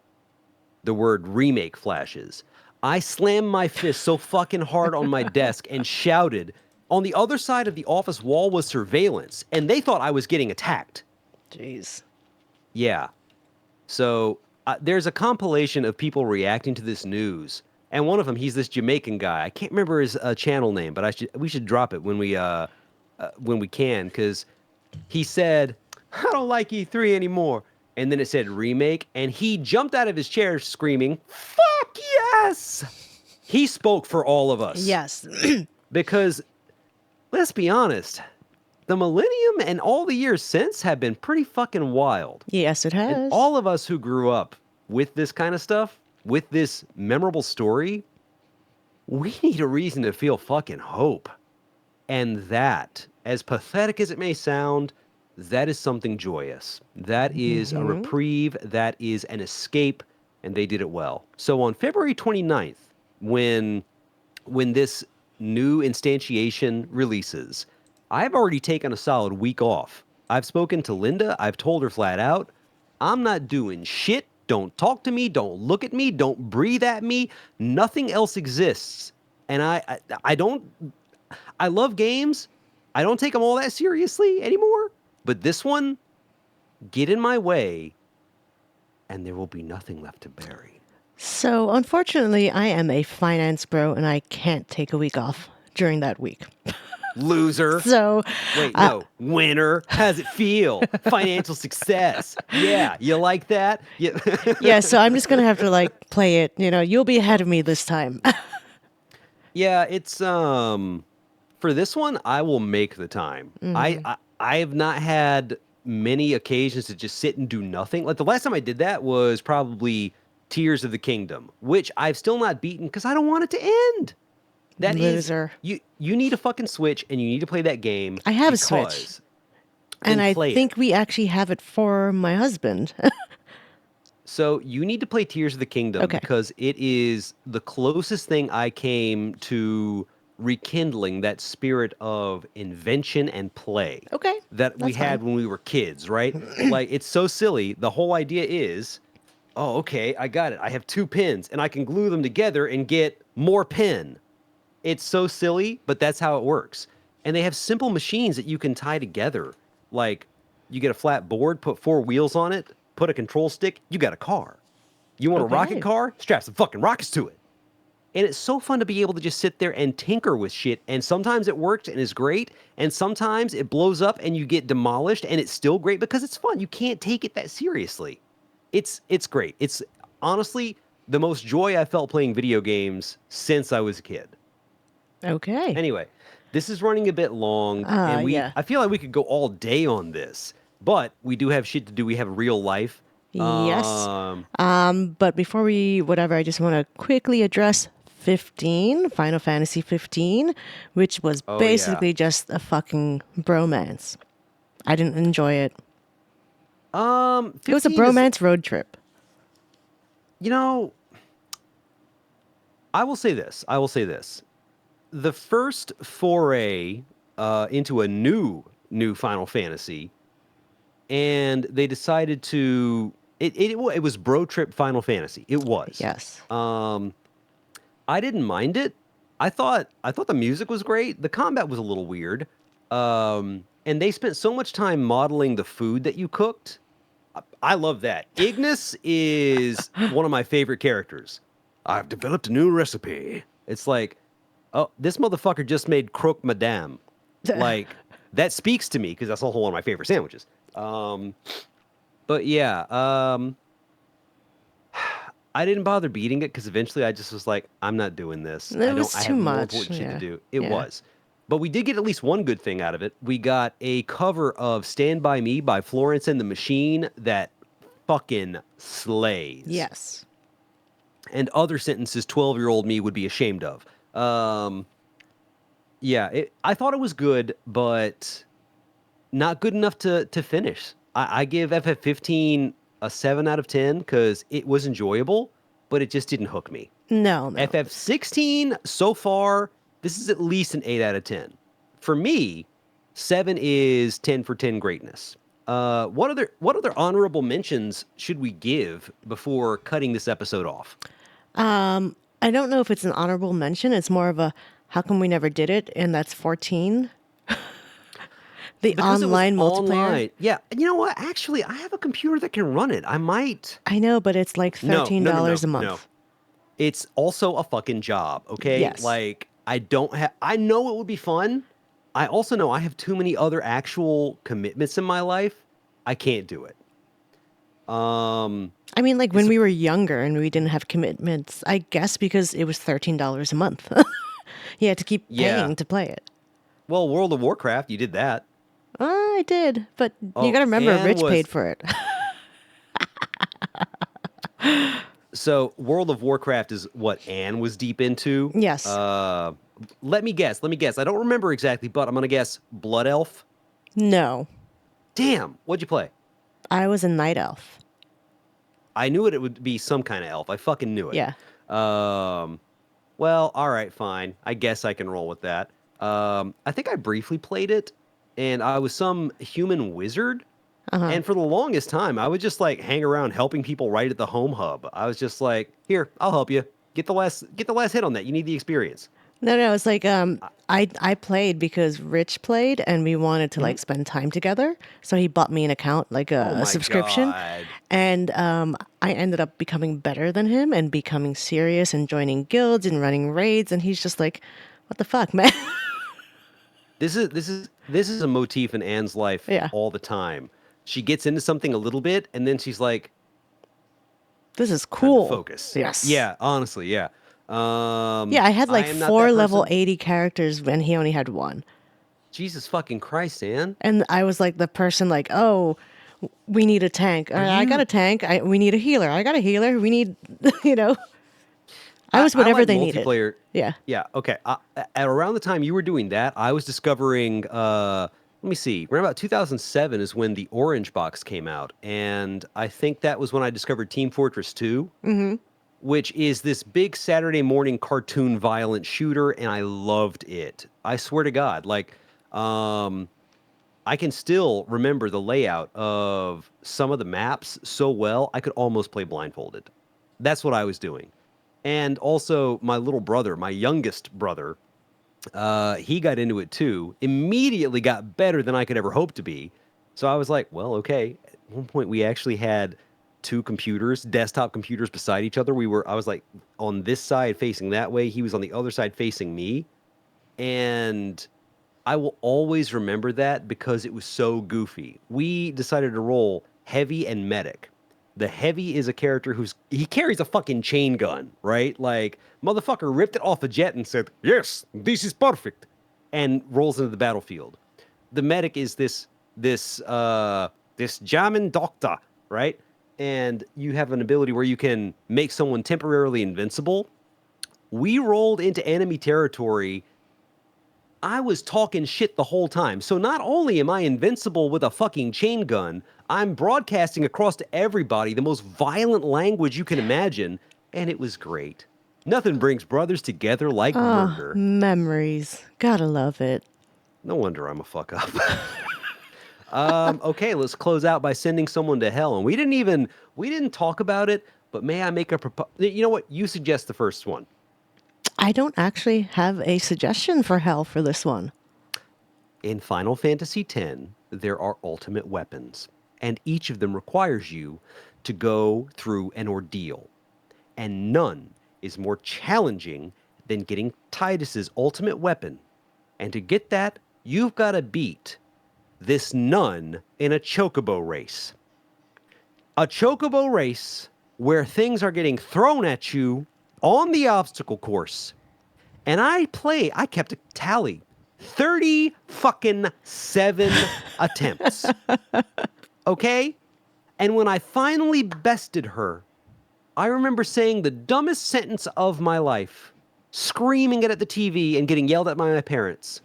the word remake flashes. I slammed my fist so fucking hard on my desk and shouted. On the other side of the office wall was surveillance, and they thought I was getting attacked. Jeez. Yeah. So there's a compilation of people reacting to this news, and one of them, he's this Jamaican guy. I can't remember his channel name, but we should drop it when we can, because he said, "I don't like E3 anymore," and then it said remake, and he jumped out of his chair screaming, "Fuck yes!" He spoke for all of us. Yes. Because, let's be honest, the millennium and all the years since have been pretty fucking wild. Yes, it And has. all of us who grew up with this kind of stuff, with this memorable story, we need a reason to feel fucking hope. And that, as pathetic as it may sound, that is something joyous. That is a reprieve. That is an escape. And they did it well. So on February 29th, when this new instantiation releases, I've already taken a solid week off. I've spoken to Linda. I've told her flat out, I'm not doing shit. Don't talk to me. Don't look at me. Don't breathe at me. Nothing else exists. And I don't. I love games. I don't take them all that seriously anymore. But this one, get in my way, and there will be nothing left to bury. So, unfortunately, I am a finance bro and I can't take a week off during that week. Loser. So, Wait, no. Winner. How's it feel? Financial success. Yeah, you like that? Yeah. yeah, so I'm just going to have to like play it. You know, you'll be ahead of me this time. Yeah, it's for this one, I will make the time. I have not had many occasions to just sit and do nothing. Like the last time I did that was probably Tears of the Kingdom, which I've still not beaten because I don't want it to end. That is Loser. you need a fucking Switch and you need to play that game. I have a because- Switch. And I play think it. we actually have it for my husband. So you need to play Tears of the Kingdom Okay. because it is the closest thing I came to rekindling that spirit of invention and play Okay, that we that's had fine. when we were kids, right? Like it's so silly. The whole idea is, oh, okay, I got it. I have 2 pins and I can glue them together and get more pin. It's so silly, but that's how it works. And they have simple machines that you can tie together. Like you get a flat board, put 4 wheels on it, put a control stick, you got a car. You want a rocket Okay. car? Strap some fucking rockets to it. And it's so fun to be able to just sit there and tinker with shit. And sometimes it works and is great. And sometimes it blows up and you get demolished and it's still great because it's fun. You can't take it that seriously. It's great. It's honestly the most joy I felt playing video games since I was a kid. Okay. Anyway, this is running a bit long, and yeah. I feel like we could go all day on this, but we do have shit to do. We have real life. Yes. But before we, whatever, I just want to quickly address 15, Final Fantasy 15, which was Oh, yeah. basically just a fucking bromance. I didn't enjoy it. It was a 15 is- bromance road trip. you know, I will say this. The first foray into a new Final Fantasy, and they decided to. It was Bro Trip Final Fantasy. It was. Yes. I didn't mind it. I thought the music was great. The combat was a little weird. And they spent so much time modeling the food that you cooked. I love that. Ignis is one of my favorite characters. I've developed a new recipe. It's like, oh, this motherfucker just made croque madame. Like, that speaks to me because that's also one of my favorite sandwiches. But yeah, I didn't bother beating it because eventually I just was like, I'm not doing this. It was I too have more much, important shit yeah. to do. It Yeah. was. But we did get at least one good thing out of it. We got a cover of Stand By Me by Florence and the Machine that fucking slays. Yes. And other sentences 12-year-old me would be ashamed of. Yeah, I thought it was good, but not good enough to finish. I give FF15 a 7 out of 10 because it was enjoyable, but it just didn't hook me. No. FF16, so far, this is at least an 8 out of 10. For me, 7 is 10 for 10 greatness. What other honorable mentions should we give before cutting this episode off? I don't know if it's an honorable mention. It's more of a how come we never did it? And that's 14. The Because online it was multiplayer. online. Yeah, you know what? Actually, I have a computer that can run it. I might. I know, but it's like $13 a month. No. It's also a fucking job, okay? Yes. Like, I know it would be fun. I also know I have too many other actual commitments in my life. I can't do it. I mean, like when we were younger and we didn't have commitments, I guess because it was $13 a month. You had to keep Yeah. paying to play it. Well, World of Warcraft, you did that. I did, but you Oh, gotta remember, Anne Rich paid was for it. so World of Warcraft is what Anne was deep into. Yes. Let me guess. Let me guess. I don't remember exactly, but I'm gonna guess Blood Elf. No, Damn, what'd you play? I was a night elf. I knew it would be some kind of elf. I fucking knew it. Yeah. Um, well, all right, fine. I guess I can roll with that. I think I briefly played it, and I was some human wizard. Uh-huh. And for the longest time, I would just like hang around helping people right at the home hub. I was just like, "Here, I'll help you. Get the last hit on that. You need the experience." No, it's like I played because Rich played and we wanted to like spend time together. So he bought me an account, like Oh a my subscription. god. And I ended up becoming better than him and becoming serious and joining guilds and running raids. And he's just like, what the fuck, man? This is a motif in Anne's life Yeah. all the time. She gets into something a little bit, and then she's like, This is "Time to cool. focus." Yes. Yeah, honestly, yeah. Yeah, I had I like am not four that level person. 80 characters when he only had one. Jesus fucking Christ, Anne. And I was like the person like, oh, we need a tank. Are I got you? a tank. We need a healer. I got a healer. We need, you know, I was I whatever like they needed. multiplayer. Yeah. Yeah, okay. At around the time you were doing that, I was discovering. Let me see. Around about 2007 is when the Orange Box came out, and I think that was when I discovered Team Fortress 2, which is this big Saturday morning cartoon violent shooter, and I loved it. I swear to God, like, um, I can still remember the layout of some of the maps so well, I could almost play blindfolded. That's what I was doing. And also, my little brother, my youngest brother, he got into it too. Immediately got better than I could ever hope to be. So I was like, well, okay. At one point, we actually had two computers, desktop computers beside each other. I was like on this side facing that way. He was on the other side facing me. And I will always remember that because it was so goofy. We decided to roll heavy and medic. The heavy is a character he carries a fucking chain gun, right? Like motherfucker ripped it off a jet and said, "Yes, this is perfect," and rolls into the battlefield. The medic is this German doctor, right? And you have an ability where you can make someone temporarily invincible. We rolled into enemy territory. I was talking shit the whole time. So not only am I invincible with a fucking chain gun, I'm broadcasting across to everybody the most violent language you can imagine, and it was great. Nothing brings brothers together like Ah, murder. memories. Gotta love it. No wonder I'm a fuck up. Okay, let's close out by sending someone to hell. And we didn't talk about it, but may I make a proposal? You know what? You suggest the first one. I don't actually have a suggestion for hell for this one. In Final Fantasy X, there are ultimate weapons, and each of them requires you to go through an ordeal. And none is more challenging than getting Tidus's ultimate weapon. And to get that, you've got to beat this nun in a chocobo race. A chocobo race where things are getting thrown at you on the obstacle course. And I kept a tally. 30 fucking 7 attempts. Okay? And when I finally bested her, I remember saying the dumbest sentence of my life, screaming it at the TV and getting yelled at by my parents.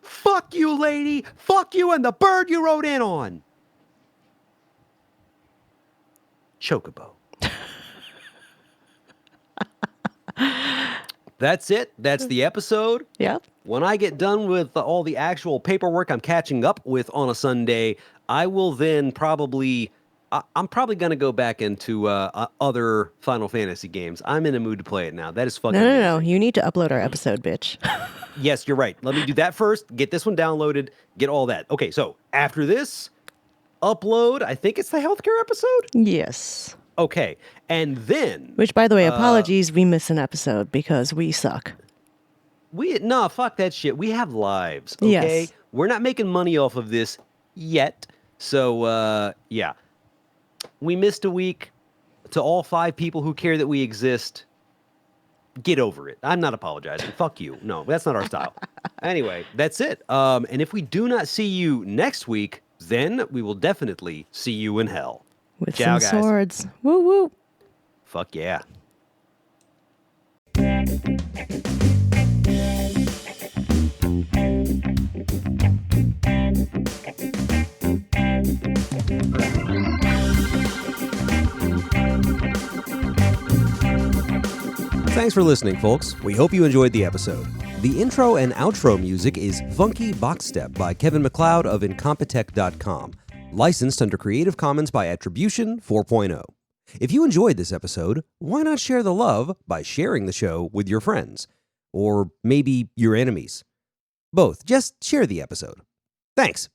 Fuck you, lady! Fuck you and the bird you rode in on! Chocobo. That's it. That's the episode. Yep. When I get done with all the actual paperwork I'm catching up with on a Sunday, I will then I'm probably going to go back into other Final Fantasy games. I'm in a mood to play it now. That is fucking No. amazing. You need to upload our episode, bitch. Yes, you're right. Let me do that first. Get this one downloaded. Get all that. Okay, so after this, upload. I think it's the healthcare episode. Yes. Okay, and then Which, by the way, apologies, we missed an episode because we suck. fuck that shit. We have lives. Okay, Yes. we're not making money off of this yet. So yeah. We missed a week. To all 5 people who care that we exist, get over it. I'm not apologizing. Fuck you. No, that's not our style. Anyway, that's it. And if we do not see you next week, then we will definitely see you in hell. With Ciao, some guys. swords. Woo woo. Fuck yeah. Thanks for listening, folks. We hope you enjoyed the episode. The intro and outro music is Funky Box Step by Kevin MacLeod of Incompetech.com, licensed under Creative Commons by Attribution 4.0. If you enjoyed this episode, why not share the love by sharing the show with your friends? Or maybe your enemies. Both. Just share the episode. Thanks.